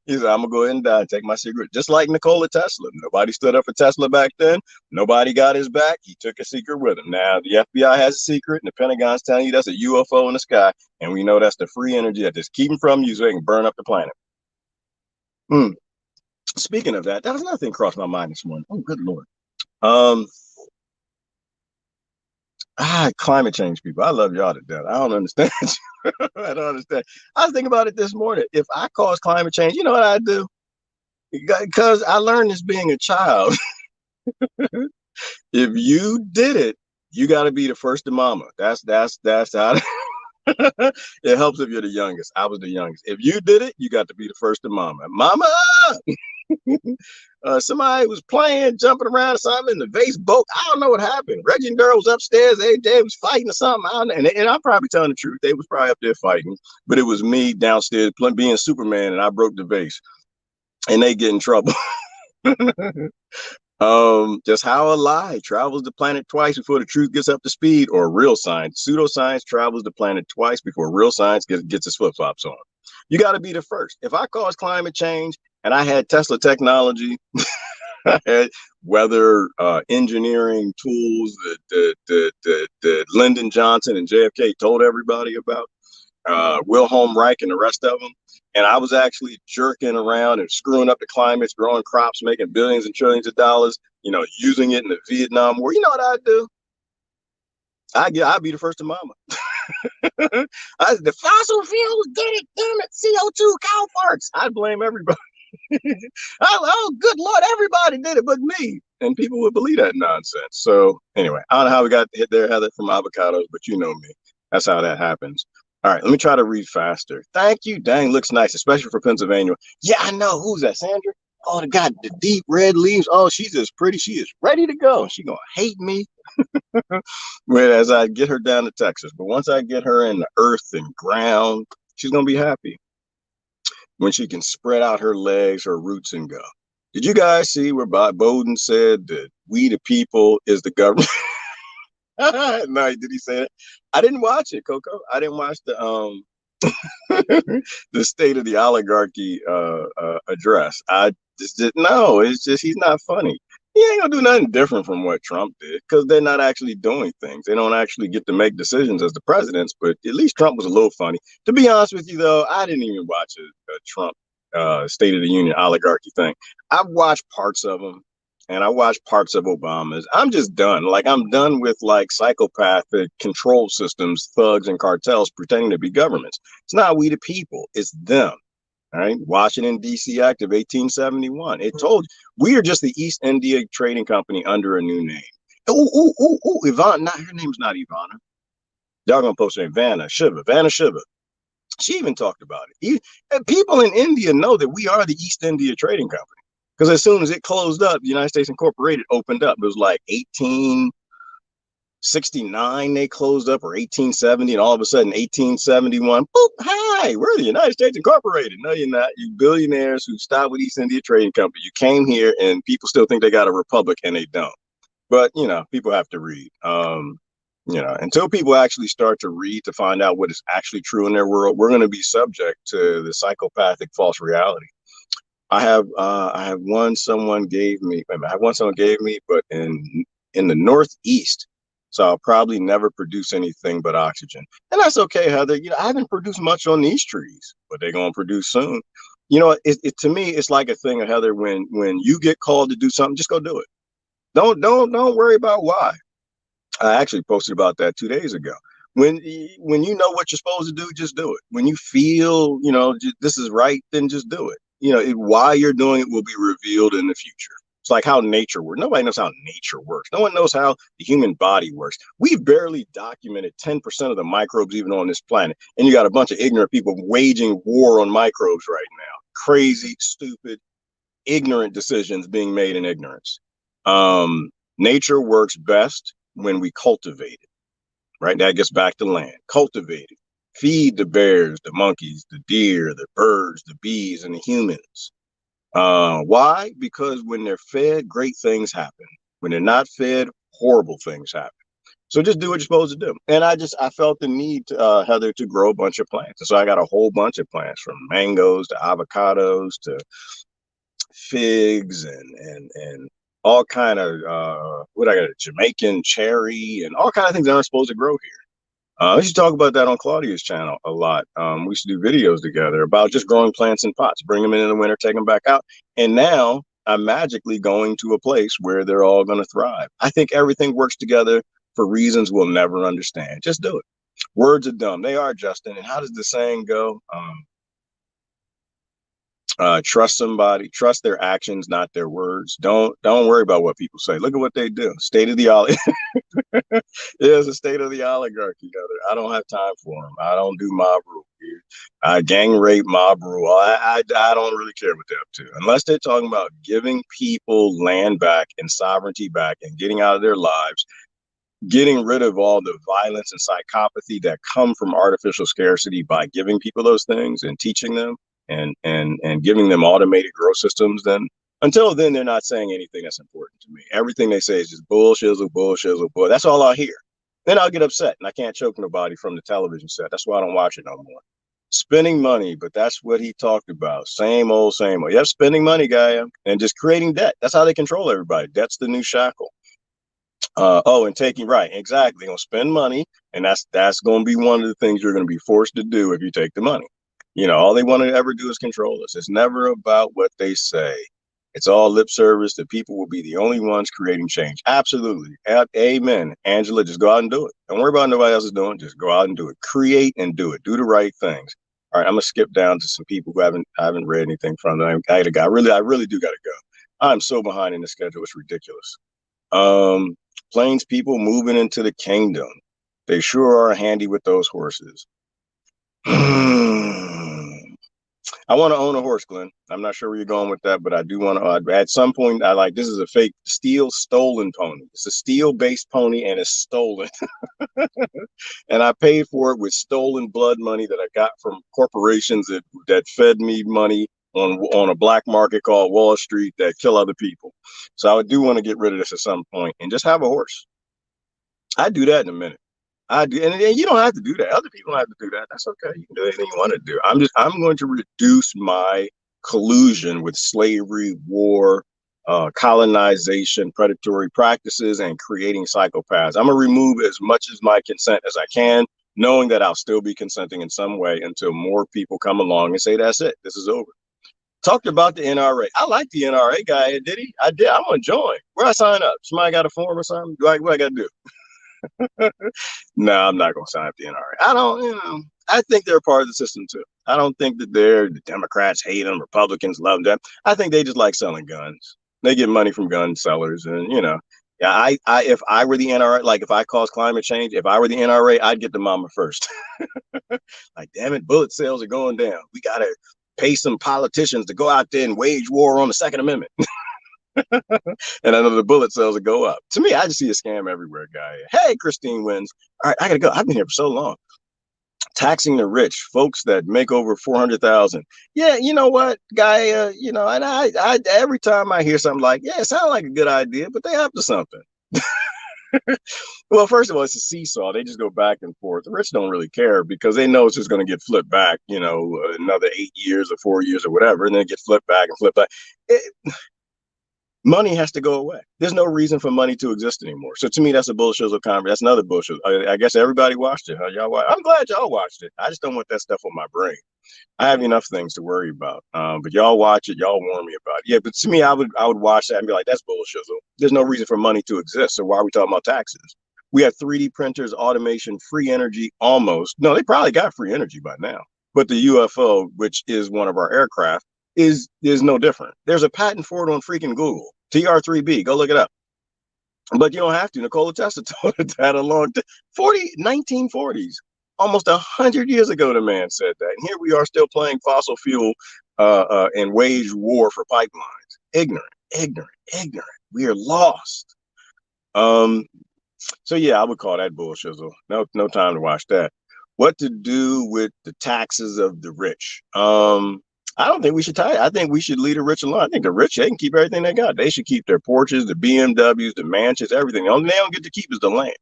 He said, I'm going to go ahead and die and take my secret. Just like Nikola Tesla. Nobody stood up for Tesla back then. Nobody got his back. He took a secret with him. Now, the FBI has a secret, and the Pentagon's telling you that's a UFO in the sky. And we know that's the free energy that just keep him from you so they can burn up the planet. Speaking of that, that was another thing crossed my mind this morning. Oh, good Lord. Climate change people. I love y'all to death. I don't understand. I don't understand. I was thinking about it this morning. If I cause climate change, you know what I do? Because I learned this being a child. If you did it, you got to be the first to mama. That's how it helps if you're the youngest. I was the youngest. If you did it, you got to be the first to mama. Mama, somebody was playing, jumping around or something in the vase boat. I don't know what happened. Reggie and Daryl was upstairs. They was fighting or something. And I'm probably telling the truth. They was probably up there fighting, but it was me downstairs being Superman, and I broke the vase, and they get in trouble. Just how a lie travels the planet twice before the truth gets up to speed, or real science. Pseudoscience travels the planet twice before real science gets its flip-flops on. You got to be the first. If I cause climate change and I had Tesla technology, I had weather engineering tools that Lyndon Johnson and JFK told everybody about, Wilhelm Reich and the rest of them. And I was actually jerking around and screwing up the climates, growing crops, making billions and trillions of dollars, using it in the Vietnam War. You know what I'd do? I'd be the first to mama. The fossil fuels did it, damn it, CO2, cow farts. I'd blame everybody. Oh, good Lord, everybody did it but me. And people would believe that nonsense. So anyway, I don't know how we got hit there, Heather, from avocados, but you know me. That's how that happens. All right, let me try to read faster. Thank you. Dang, looks nice, especially for Pennsylvania. Yeah, I know. Who's that, Sandra? Oh, the God, the deep red leaves. Oh, she's as pretty. She is ready to go. She's going to hate me. Whereas I get her down to Texas. But once I get her in the earth and ground, she's going to be happy when she can spread out her legs, her roots, and go. Did you guys see where Bob Bowden said that we the people is the government? No, did he say that? I didn't watch it, Coco. I didn't watch the the state of the oligarchy address. I just didn't know. It's just he's not funny. He ain't gonna do nothing different from what Trump did because they're not actually doing things. They don't actually get to make decisions as the presidents. But at least Trump was a little funny. To be honest with you, though, I didn't even watch a Trump State of the Union oligarchy thing. I've watched parts of them. And I watched parts of Obama's. I'm just done. Like, I'm done with like psychopathic control systems, thugs and cartels pretending to be governments. It's not we the people, it's them. All right. Washington, D.C. Act of 1871. It told we are just the East India Trading Company under a new name. Ivana, not her name's not Ivana. Y'all gonna post her name, Vanna Shiva. She even talked about it. And people in India know that we are the East India Trading Company. Because as soon as it closed up, the United States Incorporated opened up. It was like 1869 they closed up, or 1870, and all of a sudden 1871, boop, hi, we're the United States Incorporated. No, you're not. You billionaires who stopped with East India Trading Company. You came here and people still think they got a republic and they don't. But, people have to read. Until people actually start to read to find out what is actually true in their world, we're going to be subject to the psychopathic false reality. I have one someone gave me, but in the Northeast, so I'll probably never produce anything but oxygen, and that's okay, Heather. I haven't produced much on these trees, but they're gonna produce soon. To me, it's like a thing, Heather. When you get called to do something, just go do it. Don't worry about why. I actually posted about that 2 days ago. When you know what you're supposed to do, just do it. When you feel this is right, then just do it. Why you're doing it will be revealed in the future. It's like how nature works. Nobody knows how nature works. No one knows how the human body works. We've barely documented 10% of the microbes even on this planet. And you got a bunch of ignorant people waging war on microbes right now. Crazy, stupid, ignorant decisions being made in ignorance. Nature works best when we cultivate it, right? That gets back to land. Cultivate it. Feed the bears, the monkeys, the deer, the birds, the bees, and the humans. Why? Because when they're fed, great things happen. When they're not fed, horrible things happen. So just do what you're supposed to do. And I felt the need, Heather, to grow a bunch of plants. And so I got a whole bunch of plants, from mangoes to avocados to figs and all kind of what I got, a Jamaican cherry and all kind of things that aren't supposed to grow here. We used to talk about that on Claudia's channel a lot. We used to do videos together about just growing plants in pots, bring them in the winter, take them back out. And now I'm magically going to a place where they're all going to thrive. I think everything works together for reasons we'll never understand. Just do it. Words are dumb. They are, Justin. And how does the saying go? Trust somebody, trust their actions, not their words. Don't worry about what people say. Look at what they do. State of the it's a state of the oligarchy. I don't have time for them. I don't do mob rule. Gang rape, mob rule. I don't really care what they're up to, unless they're talking about giving people land back and sovereignty back and getting out of their lives, getting rid of all the violence and psychopathy that come from artificial scarcity by giving people those things and teaching them and giving them automated growth systems. Then until then, they're not saying anything that's important to me. Everything they say is just bullshizzle, bullshizzle, bull. That's all I hear. Then I'll get upset and I can't choke nobody from the television set. That's why I don't watch it no more. Spending money, but that's what he talked about. Same old, same old. Yep, spending money, guy, and just creating debt. That's how they control everybody. Debt's the new shackle. And taking, right, exactly. They're gonna spend money, and that's gonna be one of the things you're gonna be forced to do if you take the money. All they want to ever do is control us. It's never about what they say. It's all lip service. The people will be the only ones creating change. Absolutely. Amen. Angela, just go out and do it. Don't worry about nobody else is doing. Just go out and do it. Create and do it. Do the right things. All right, I'm gonna skip down to some people who haven't read anything from them. I really do gotta go. I'm so behind in the schedule. It's ridiculous. Plains people moving into the kingdom. They sure are handy with those horses. I want to own a horse, Glenn. I'm not sure where you're going with that, but I do want to. At some point, this is a fake steel stolen pony. It's a steel-based pony, and it's stolen. And I paid for it with stolen blood money that I got from corporations that fed me money on a black market called Wall Street that kill other people. So I do want to get rid of this at some point and just have a horse. I'd do that in a minute. I do, and you don't have to do that. Other people don't have to do that. That's okay. You can do anything you want to do. I'm going to reduce my collusion with slavery, war, colonization, predatory practices, and creating psychopaths. I'm gonna remove as much as my consent as I can, knowing that I'll still be consenting in some way until more people come along and say, that's it, this is over. Talked about the NRA. I like the NRA guy. Did he? I did. I'm gonna join. Where I sign up? Somebody got a form or something? What I got to do? No, I'm not going to sign up the NRA. I don't, I think they're part of the system too. I don't think that the Democrats hate them, Republicans love them. I think they just like selling guns. They get money from gun sellers, and yeah. If I were the NRA, like if I caused climate change, if I were the NRA, I'd get the mama first. Like, damn it, bullet sales are going down. We gotta pay some politicians to go out there and wage war on the Second Amendment. And I know the bullet sales will go up. To me, I just see a scam everywhere, guy. Hey, Christine wins. All right, I gotta go. I've been here for so long. Taxing the rich, folks that make over 400,000. Yeah, you know what, guy? And I every time I hear something like, yeah, it sounds like a good idea, but they up to something. Well, first of all, it's a seesaw. They just go back and forth. The rich don't really care because they know it's just going to get flipped back, another 8 years or 4 years or whatever, and then it gets flipped back and flipped back. Money has to go away. There's no reason for money to exist anymore. So to me, that's a bullshit of comedy. That's another bullshit. I guess everybody watched it. Huh? I'm glad y'all watched it. I just don't want that stuff on my brain. I have enough things to worry about. But y'all watch it. Y'all warn me about it. Yeah, but to me, I would watch that and be like, that's bullshit. There's no reason for money to exist. So why are we talking about taxes? We have 3D printers, automation, free energy, almost. No, they probably got free energy by now. But the UFO, which is one of our aircraft, is no different. There's a patent for it on freaking Google. TR3B, go look it up. But you don't have to. Nikola Tesla told it that 1940s, almost 100 years ago, the man said that. And here we are still playing fossil fuel and wage war for pipelines. Ignorant. We are lost. So yeah, I would call that bullshit. No time to watch that. What to do with the taxes of the rich? I don't think we should I think we should leave the rich alone. I think the rich, they can keep everything they got. They should keep their Porsches, the BMWs, the mansions, everything. The only thing they don't get to keep is the land.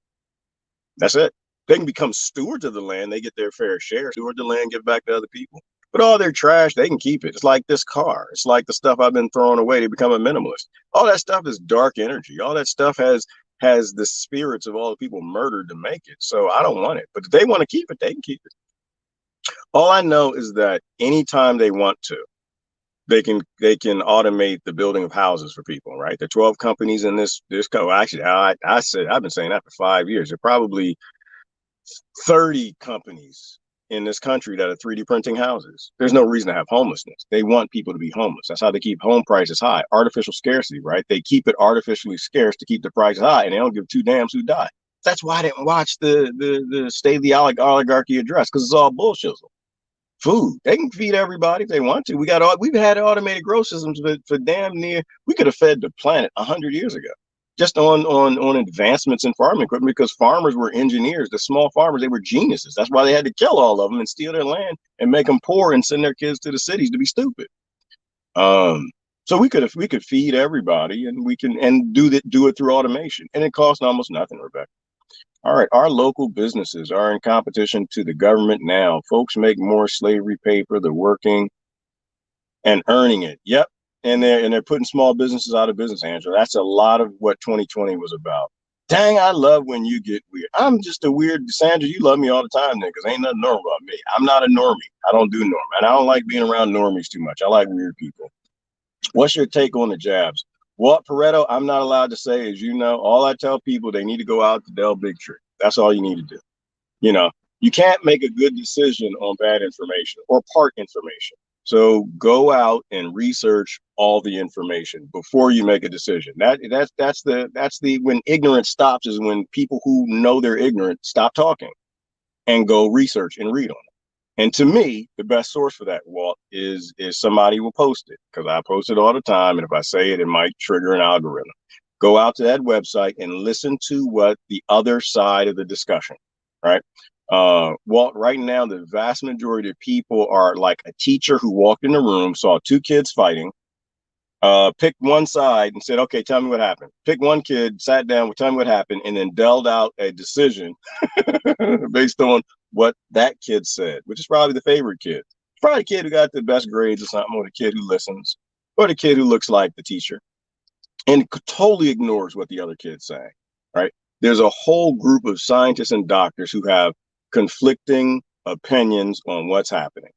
That's it. They can become stewards of the land. They get their fair share. Steward the land, give back to other people. But all their trash, they can keep it. It's like this car. It's like the stuff I've been throwing away to become a minimalist. All that stuff is dark energy. All that stuff has the spirits of all the people murdered to make it. So I don't want it. But if they want to keep it, they can keep it. All I know is that anytime they want to, they can automate the building of houses for people, right? There are 12 companies in this co. Actually, I said I've been saying that for 5 years. There are probably 30 companies in this country that are 3D printing houses. There's no reason to have homelessness. They want people to be homeless. That's how they keep home prices high. Artificial scarcity, right? They keep it artificially scarce to keep the prices high, and they don't give two damns who die. That's why I didn't watch the State of the Oligarchy address, because it's all bullshit. Food. They can feed everybody if they want to. We've had automated grow systems for damn near, we could have fed the planet 100 years ago. Just on advancements in farming equipment, because farmers were engineers. The small farmers, they were geniuses. That's why they had to kill all of them and steal their land and make them poor and send their kids to the cities to be stupid. So we could feed everybody, and we can do it through automation, and it costs almost nothing, Rebecca. All right, our local businesses are in competition to the government now. Folks make more slavery paper, they're working and earning it. Yep. And they're putting small businesses out of business, Angela. That's a lot of what 2020 was about. Dang, I love when you get weird. I'm just a weird Sandra, you love me all the time, nigga, because ain't nothing normal about me. I'm not a normie. I don't do normal. And I don't like being around normies too much. I like weird people. What's your take on the jabs? Walt Pareto, I'm not allowed to say, as you know. All I tell people, they need to go out to Del Bigtree. That's all you need to do. You know, you can't make a good decision on bad information or part information. So go out and research all the information before you make a decision. That's the when ignorance stops, is when people who know they're ignorant stop talking and go research and read on it. And to me, the best source for that, Walt, is somebody will post it, because I post it all the time. And if I say it, it might trigger an algorithm. Go out to that website and listen to what the other side of the discussion, right? Walt, right now, the vast majority of people are like a teacher who walked in the room, saw two kids fighting, picked one side and said, okay, tell me what happened. Pick one kid, sat down, tell me what happened, and then dealt out a decision based on what that kid said, which is probably the favorite kid. It's probably the kid who got the best grades or something, or the kid who listens, or the kid who looks like the teacher and totally ignores what the other kid's saying, right? There's a whole group of scientists and doctors who have conflicting opinions on what's happening,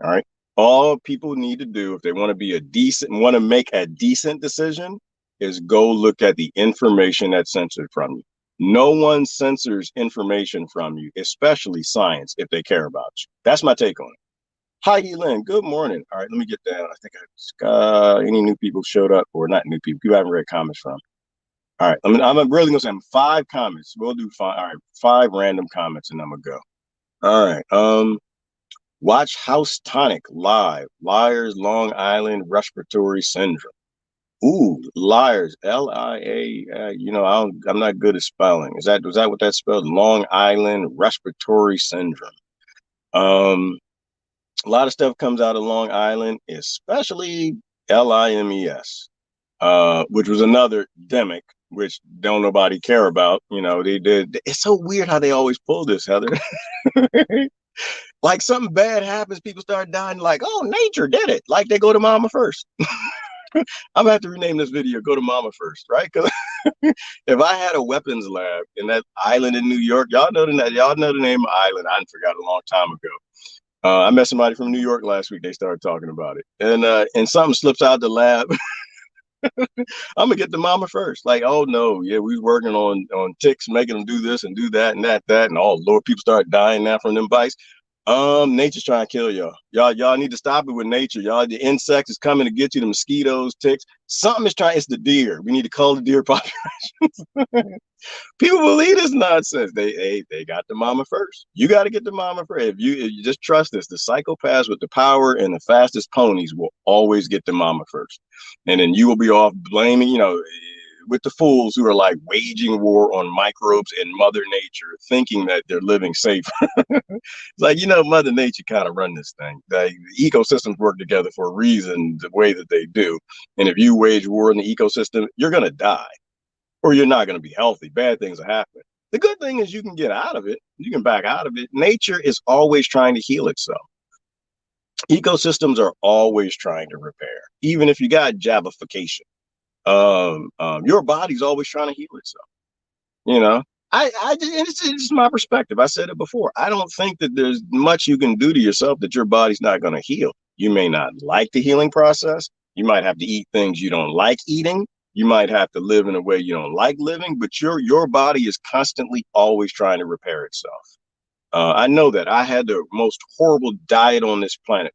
all right? All people need to do if they want to make a decent decision is go look at the information that's censored from you. No one censors information from you, especially science, if they care about you. That's my take on it. Heidi Lynn, good morning. All right, let me get down. I think any new people showed up, or not new people. People haven't read comments from. All right, I'm really gonna say 5 comments. We'll do 5. All right, 5 random comments, and I'm gonna go. All right. Watch House Tonic live. Liars, Long Island Respiratory Syndrome. Ooh, liars. LIA. I'm not good at spelling. Was that what that spelled? Long Island Respiratory Syndrome. A lot of stuff comes out of Long Island, especially LIMES, which was another demic, which don't nobody care about. You know, they did. It's so weird how they always pull this, Heather. Like something bad happens, people start dying. Like, oh, nature did it. Like they go to mama first. I'm gonna have to rename this video. Go to mama first, right? Because if I had a weapons lab in that island in New York, y'all know the name of the island. I forgot a long time ago. I met somebody from New York last week. They started talking about it, and something slips out the lab. I'm gonna get the mama first. Like, oh no, yeah, we was working on ticks, making them do this and do that and that, and oh Lord, people start dying now from them bites. Nature's trying to kill y'all. Y'all need to stop it with nature. Y'all, the insects is coming to get you, the mosquitoes, ticks. Something is trying, it's the deer. We need to cull the deer population. People believe this nonsense. They got the mama first. You got to get the mama first. If you just trust this, the psychopaths with the power and the fastest ponies will always get the mama first. And then you will be off blaming, with the fools who are like waging war on microbes and Mother Nature, thinking that they're living safe. It's like, Mother Nature kind of run this thing. The ecosystems work together for a reason, the way that they do. And if you wage war in the ecosystem, you're going to die, or you're not going to be healthy. Bad things are happening. The good thing is you can get out of it. You can back out of it. Nature is always trying to heal itself. Ecosystems are always trying to repair, even if you got jabification. Your body's always trying to heal itself. You know, it's my perspective. I said it before. I don't think that there's much you can do to yourself that your body's not going to heal. You may not like the healing process. You might have to eat things you don't like eating. You might have to live in a way you don't like living, but your body is constantly always trying to repair itself. I know that I had the most horrible diet on this planet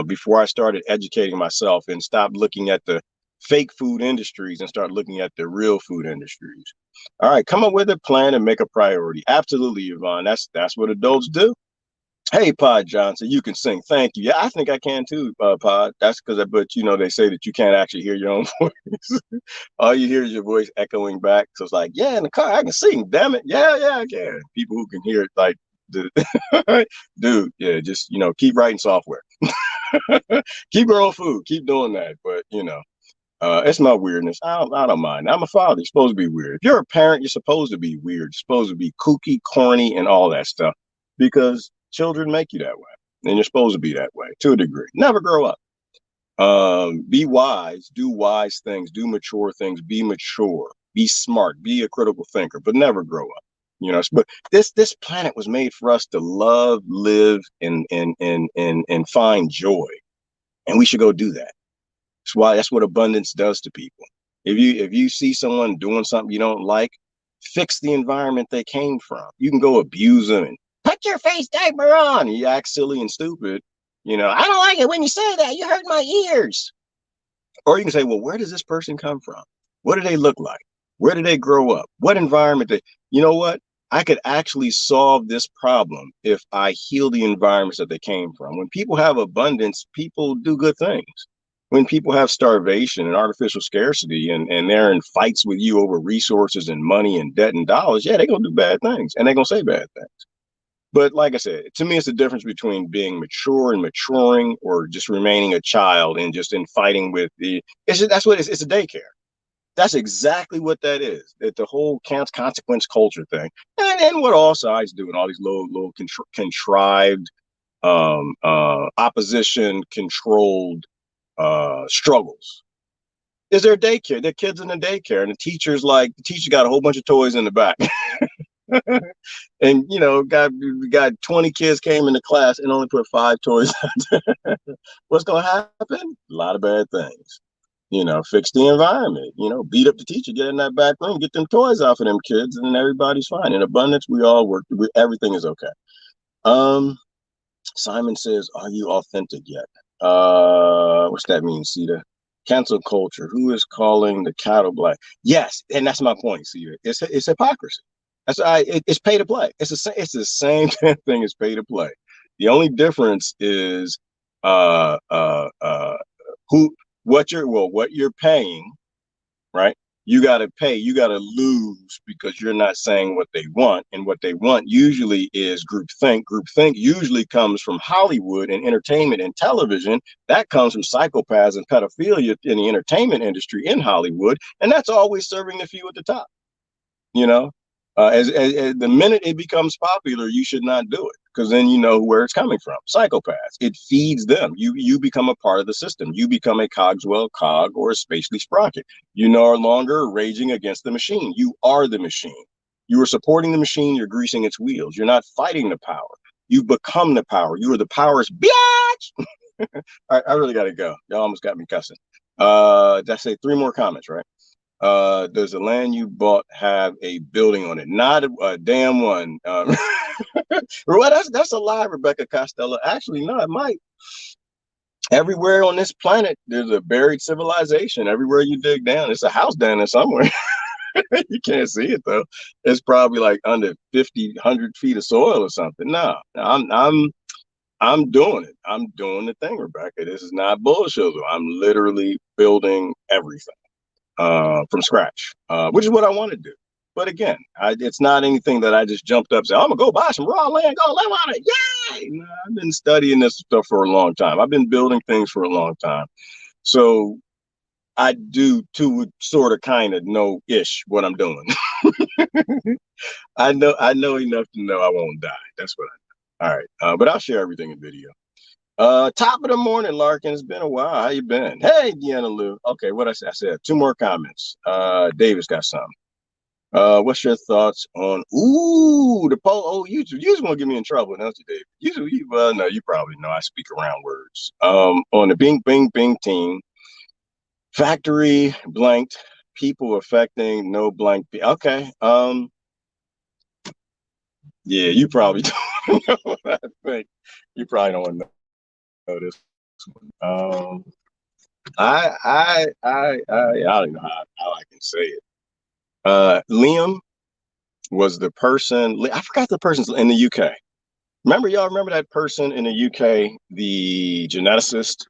before I started educating myself and stopped looking at the fake food industries and start looking at the real food industries. All right, come up with a plan and make a priority. Absolutely, Yvonne. That's what adults do. Hey, Pod Johnson, you can sing. Thank you. Yeah, I think I can too, Pod. That's because, but they say that you can't actually hear your own voice. All you hear is your voice echoing back. So it's like, yeah, in the car, I can sing. Damn it. Yeah, I can. People who can hear it, like, dude, yeah, just, keep writing software. Keep growing food. Keep doing that. But, it's my weirdness. I don't mind. I'm a father. You're supposed to be weird. If you're a parent, you're supposed to be weird. You're supposed to be kooky, corny, and all that stuff. Because children make you that way. And you're supposed to be that way to a degree. Never grow up. Be wise. Do wise things. Do mature things. Be mature. Be smart. Be a critical thinker. But never grow up. But this planet was made for us to love, live, and find joy. And we should go do that. That's what abundance does to people. If you see someone doing something you don't like, fix the environment they came from. You can go abuse them and put your face diaper on. You act silly and stupid. I don't like it when you say that. You hurt my ears. Or you can say, well, where does this person come from? What do they look like? Where did they grow up? What environment you know what? I could actually solve this problem if I heal the environments that they came from. When people have abundance, people do good things. When people have starvation and artificial scarcity and they're in fights with you over resources and money and debt and dollars, yeah, they're going to do bad things and they're going to say bad things. But like I said, to me, it's the difference between being mature and maturing or just remaining a child and just in fighting with that's what it's a daycare. That's exactly what that is. That the whole consequence culture thing, and what all sides do, and all these little contrived, opposition controlled struggles. Is there daycare? There are kids in the daycare, and the teacher got a whole bunch of toys in the back, and got 20 kids came into class and only put 5 toys. What's gonna happen? A lot of bad things. Fix the environment, beat up the teacher, get in that back room, get them toys off of them kids, and everybody's fine. In abundance, we all work. Everything is okay. Simon says, are you authentic yet? What's that mean, Cedar? Cancel culture. Who is calling the cattle black? Yes, and that's my point, Cedar. It's hypocrisy. It's pay to play. It's the same thing as pay to play. The only difference is what you're paying, right? You got to pay, you got to lose because you're not saying what they want. And what they want usually is groupthink. Groupthink usually comes from Hollywood and entertainment and television. That comes from psychopaths and pedophilia in the entertainment industry in Hollywood. And that's always serving the few at the top. As the minute it becomes popular, you should not do it because then you know where it's coming from. Psychopaths. It feeds them. You become a part of the system. You become a Cogswell cog or a Spacely sprocket. You no longer raging against the machine. You are the machine. You are supporting the machine. You're greasing its wheels. You're not fighting the power. You've become the power. You are the power's bitch. All right, I really got to go. Y'all almost got me cussing. Did I say 3 more comments, right? Does the land you bought have a building on it? Not a damn one. Well, that's a lie, Rebecca Costello. Actually, no, it might. Everywhere on this planet, there's a buried civilization. Everywhere you dig down, it's a house down there somewhere. You can't see it though. It's probably like under 50, 100 feet of soil or something. No, I'm doing it. I'm doing the thing, Rebecca. This is not bullshit. I'm literally building everything. From scratch, which is what I want to do. But again, it's not anything that I just jumped up and said, I'm gonna go buy some raw land, go live on it. Yay! No, I've been studying this stuff for a long time. I've been building things for a long time. So I do too sort of kind of know-ish what I'm doing. I know enough to know I won't die. That's what I know. All right. But I'll share everything in video. Top of the morning, Larkin. It's been a while. How you been? Hey, Deanna Lou. Okay, what I said two more comments. David's got some. What's your thoughts on the poll? Oh, you just want to get me in trouble, don't you, David? Well, no, you probably know I speak around words. On the Bing Bing Bing team, factory blanked, people affecting no blank. Okay. Yeah, you probably don't know what I think. You probably don't want to know this one. I don't know how I can say it. Liam was the person. I forgot the person's in the UK. Remember that person in the UK, the geneticist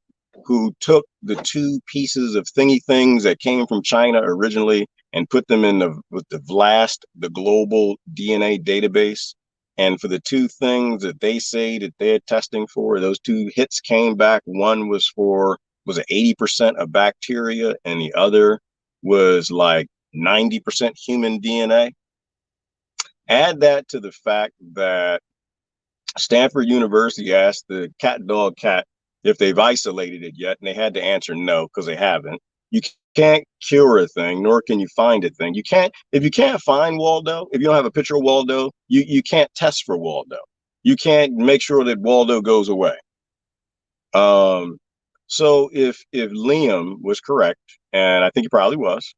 who took the two pieces of thingy things that came from China originally and put them in the global DNA database. And for the two things that they say that they're testing for, those two hits came back. One was it 80% of bacteria, and the other was like 90% human DNA. Add that to the fact that Stanford University asked the cat if they've isolated it yet, and they had to answer no because they haven't. You can't cure a thing, nor can you find a thing. If you can't find Waldo, if you don't have a picture of Waldo, you can't test for Waldo. You can't make sure that Waldo goes away. So if Liam was correct, and I think he probably was,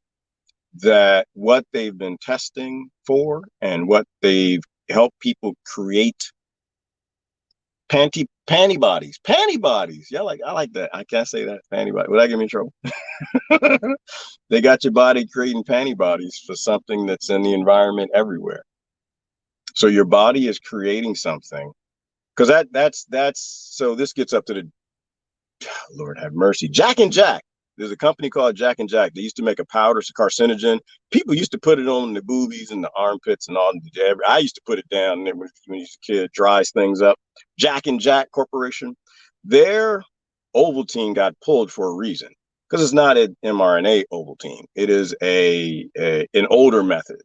that what they've been testing for and what they've helped people create panty bodies. Yeah, I like that. I can't say that. Panty body. Would that get me in trouble? They got your body creating panty bodies for something that's in the environment everywhere. So your body is creating something. Because that's so this gets up to the Lord have mercy. Jack and Jack. There's a company called Jack and Jack. They used to make a powder, it's a carcinogen. People used to put it on the boobies and the armpits and all. I used to put it down when I was a kid, dries things up. Jack and Jack Corporation, their Ovaltine got pulled for a reason because it's not an mRNA Ovaltine. It is an older method,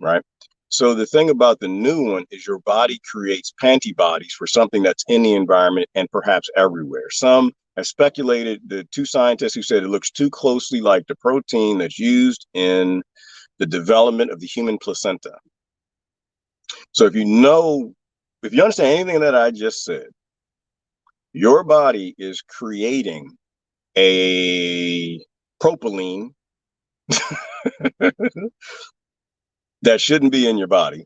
right? So the thing about the new one is your body creates pantibodies for something that's in the environment and perhaps everywhere. Some have speculated, the two scientists who said it looks too closely like the protein that's used in the development of the human placenta. So if you understand anything that I just said, your body is creating a propylene that shouldn't be in your body.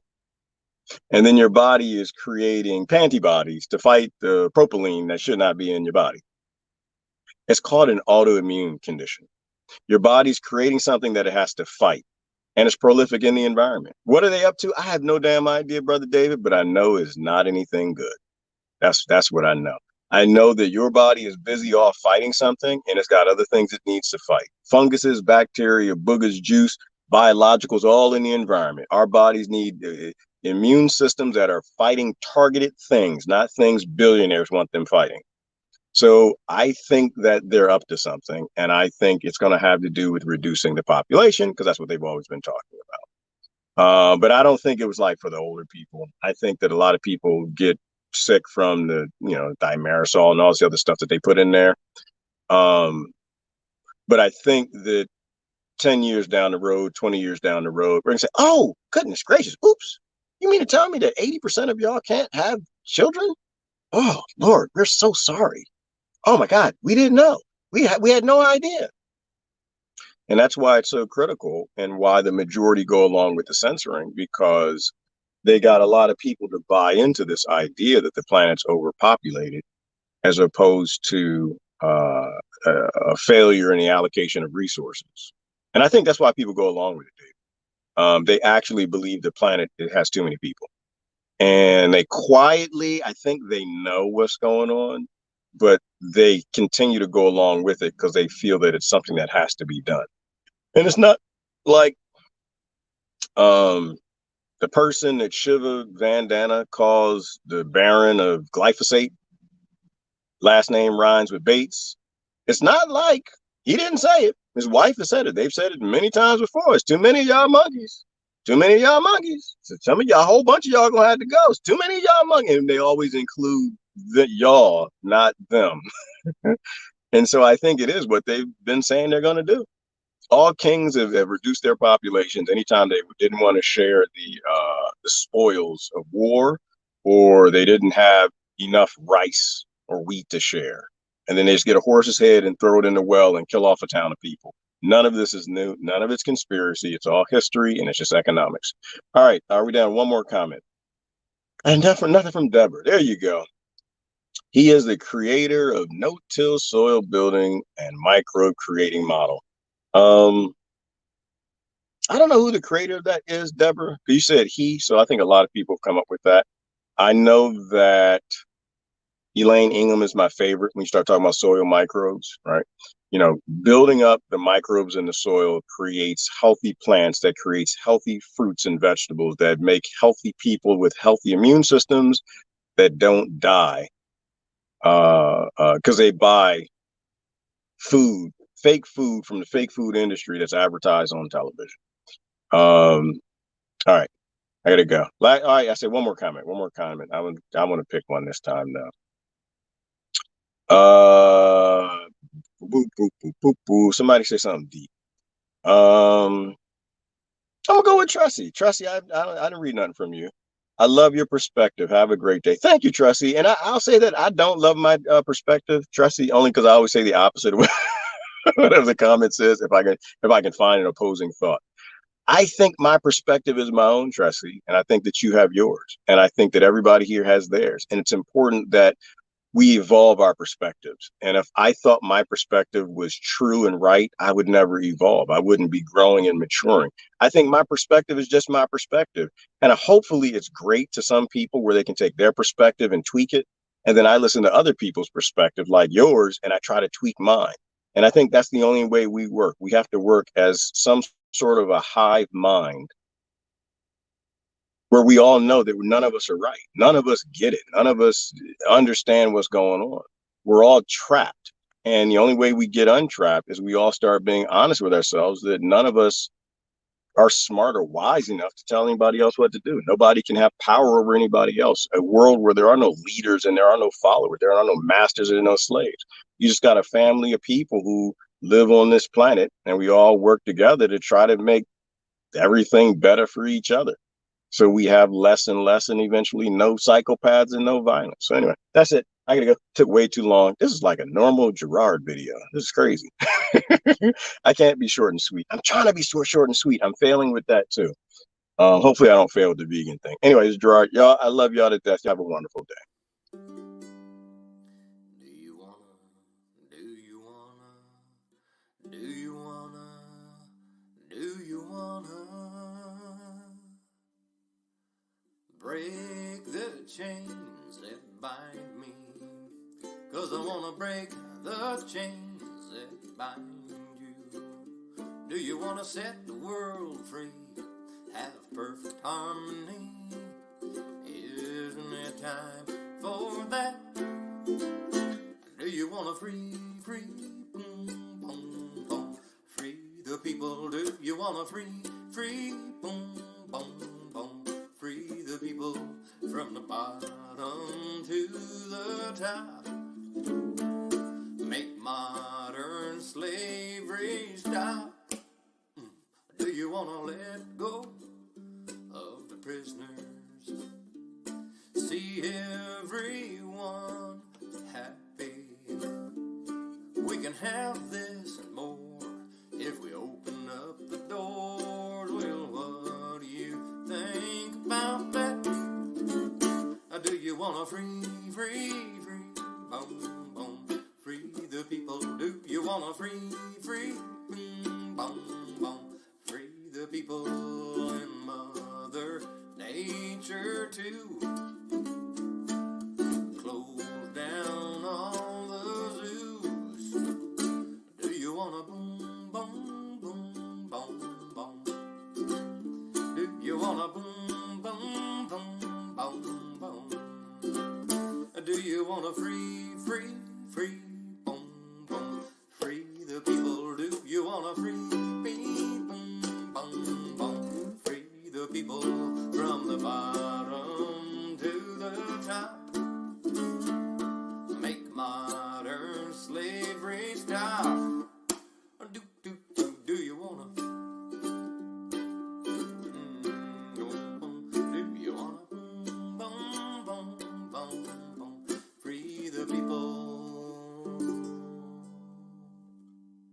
And then your body is creating pantibodies to fight the propylene that should not be in your body. It's called an autoimmune condition. Your body's creating something that it has to fight, and it's prolific in the environment. What are they up to? I have no damn idea, Brother David, but I know it's not anything good. That's what I know. I know that your body is busy off fighting something, and it's got other things it needs to fight. Funguses, bacteria, boogers, juice, biologicals, all in the environment. Our bodies need immune systems that are fighting targeted things, not things billionaires want them fighting. So I think that they're up to something, and I think it's going to have to do with reducing the population because that's what they've always been talking about. But I don't think it was like for the older people. I think that a lot of people get sick from the, thimerosal and all this other stuff that they put in there. But I think that 10 years down the road, 20 years down the road, we're going to say, oh, goodness gracious, oops. You mean to tell me that 80% of y'all can't have children? Oh, Lord, we're so sorry. Oh my God, we didn't know. We had no idea. And that's why it's so critical and why the majority go along with the censoring, because they got a lot of people to buy into this idea that the planet's overpopulated as opposed to a failure in the allocation of resources. And I think that's why people go along with it, Dave. They actually believe the planet has too many people. And they quietly, I think they know what's going on, but they continue to go along with it because they feel that it's something that has to be done. And it's not like the person that Shiva Vandana calls the Baron of glyphosate, last name rhymes with Bates. It's not like he didn't say it. His wife has said it. They've said it many times before. It's too many of y'all monkeys. Too many of y'all monkeys. So some of y'all, a whole bunch of y'all gonna have to go. It's too many of y'all monkeys. And they always include the y'all, not them. And so I think it is what they've been saying they're gonna do. All kings have reduced their populations anytime they didn't want to share the spoils of war, or they didn't have enough rice or wheat to share. And then they just get a horse's head and throw it in the well and kill off a town of people. None of this is new. None of it's conspiracy. It's all history, and it's just economics. All right, are we down? One more comment. And nothing from Deborah. There you go. He is the creator of no-till soil building and microbe creating model. I don't know who the creator of that is, Deborah. You said he, so I think a lot of people have come up with that. I know that Elaine Ingham is my favorite when you start talking about soil microbes, right? You know, building up the microbes in the soil creates healthy plants, that creates healthy fruits and vegetables, that make healthy people with healthy immune systems that don't die because they buy food, fake food from the fake food industry that's advertised on television. All right, I gotta go. All right, I said one more comment. I want to pick one this time now. Boop, boop, boop, boop, boop. Somebody say something deep. I'm gonna go with Tressie. Tressie, I didn't read nothing from you. I love your perspective. Have a great day. Thank you, Tressie. And I'll say that I don't love my perspective, Tressie, only because I always say the opposite of whatever the comment says. If I can find an opposing thought. I think my perspective is my own, Tressie, and I think that you have yours, and I think that everybody here has theirs. And it's important that we evolve our perspectives. And if I thought my perspective was true and right, I would never evolve. I wouldn't be growing and maturing. I think my perspective is just my perspective. And hopefully it's great to some people where they can take their perspective and tweak it. And then I listen to other people's perspective like yours, and I try to tweak mine. And I think that's the only way we work. We have to work as some sort of a hive mind where we all know that none of us are right. None of us get it. None of us understand what's going on. We're all trapped. And the only way we get untrapped is we all start being honest with ourselves that none of us are smart or wise enough to tell anybody else what to do. Nobody can have power over anybody else. A world where there are no leaders and there are no followers, there are no masters and no slaves. You just got a family of people who live on this planet, and we all work together to try to make everything better for each other. So we have less and less, and eventually no psychopaths and no violence. So anyway, that's it. I gotta go. Took way too long. This is like a normal Gerard video. This is crazy. I can't be short and sweet. I'm trying to be short and sweet. I'm failing with that too. Hopefully I don't fail with the vegan thing. Anyway, it's Gerard. Y'all, I love y'all to death. Y'all have a wonderful day. Do you wanna, do you wanna, do you wanna, do you wanna break the chains that bind me? 'Cause I wanna break the chains that bind you. Do you wanna set the world free, have perfect harmony? Isn't it time for that? Do you wanna free, boom, boom, boom, free the people? Do you wanna free, boom, boom, boom, free the people from the bottom to the top? Make modern slavery stop. Do you wanna let go of the prisoners? See everyone happy. We can have this and more if we open up the doors. Well, what do you think about that? Do you wanna free, boom, boom, free the people? Do you wanna free, boom, boom, free the people and Mother Nature too? Close down all the zoos. Do you wanna boom, boom, boom, boom, boom? Do you wanna boom, boom, boom, boom, boom? Do you wanna free,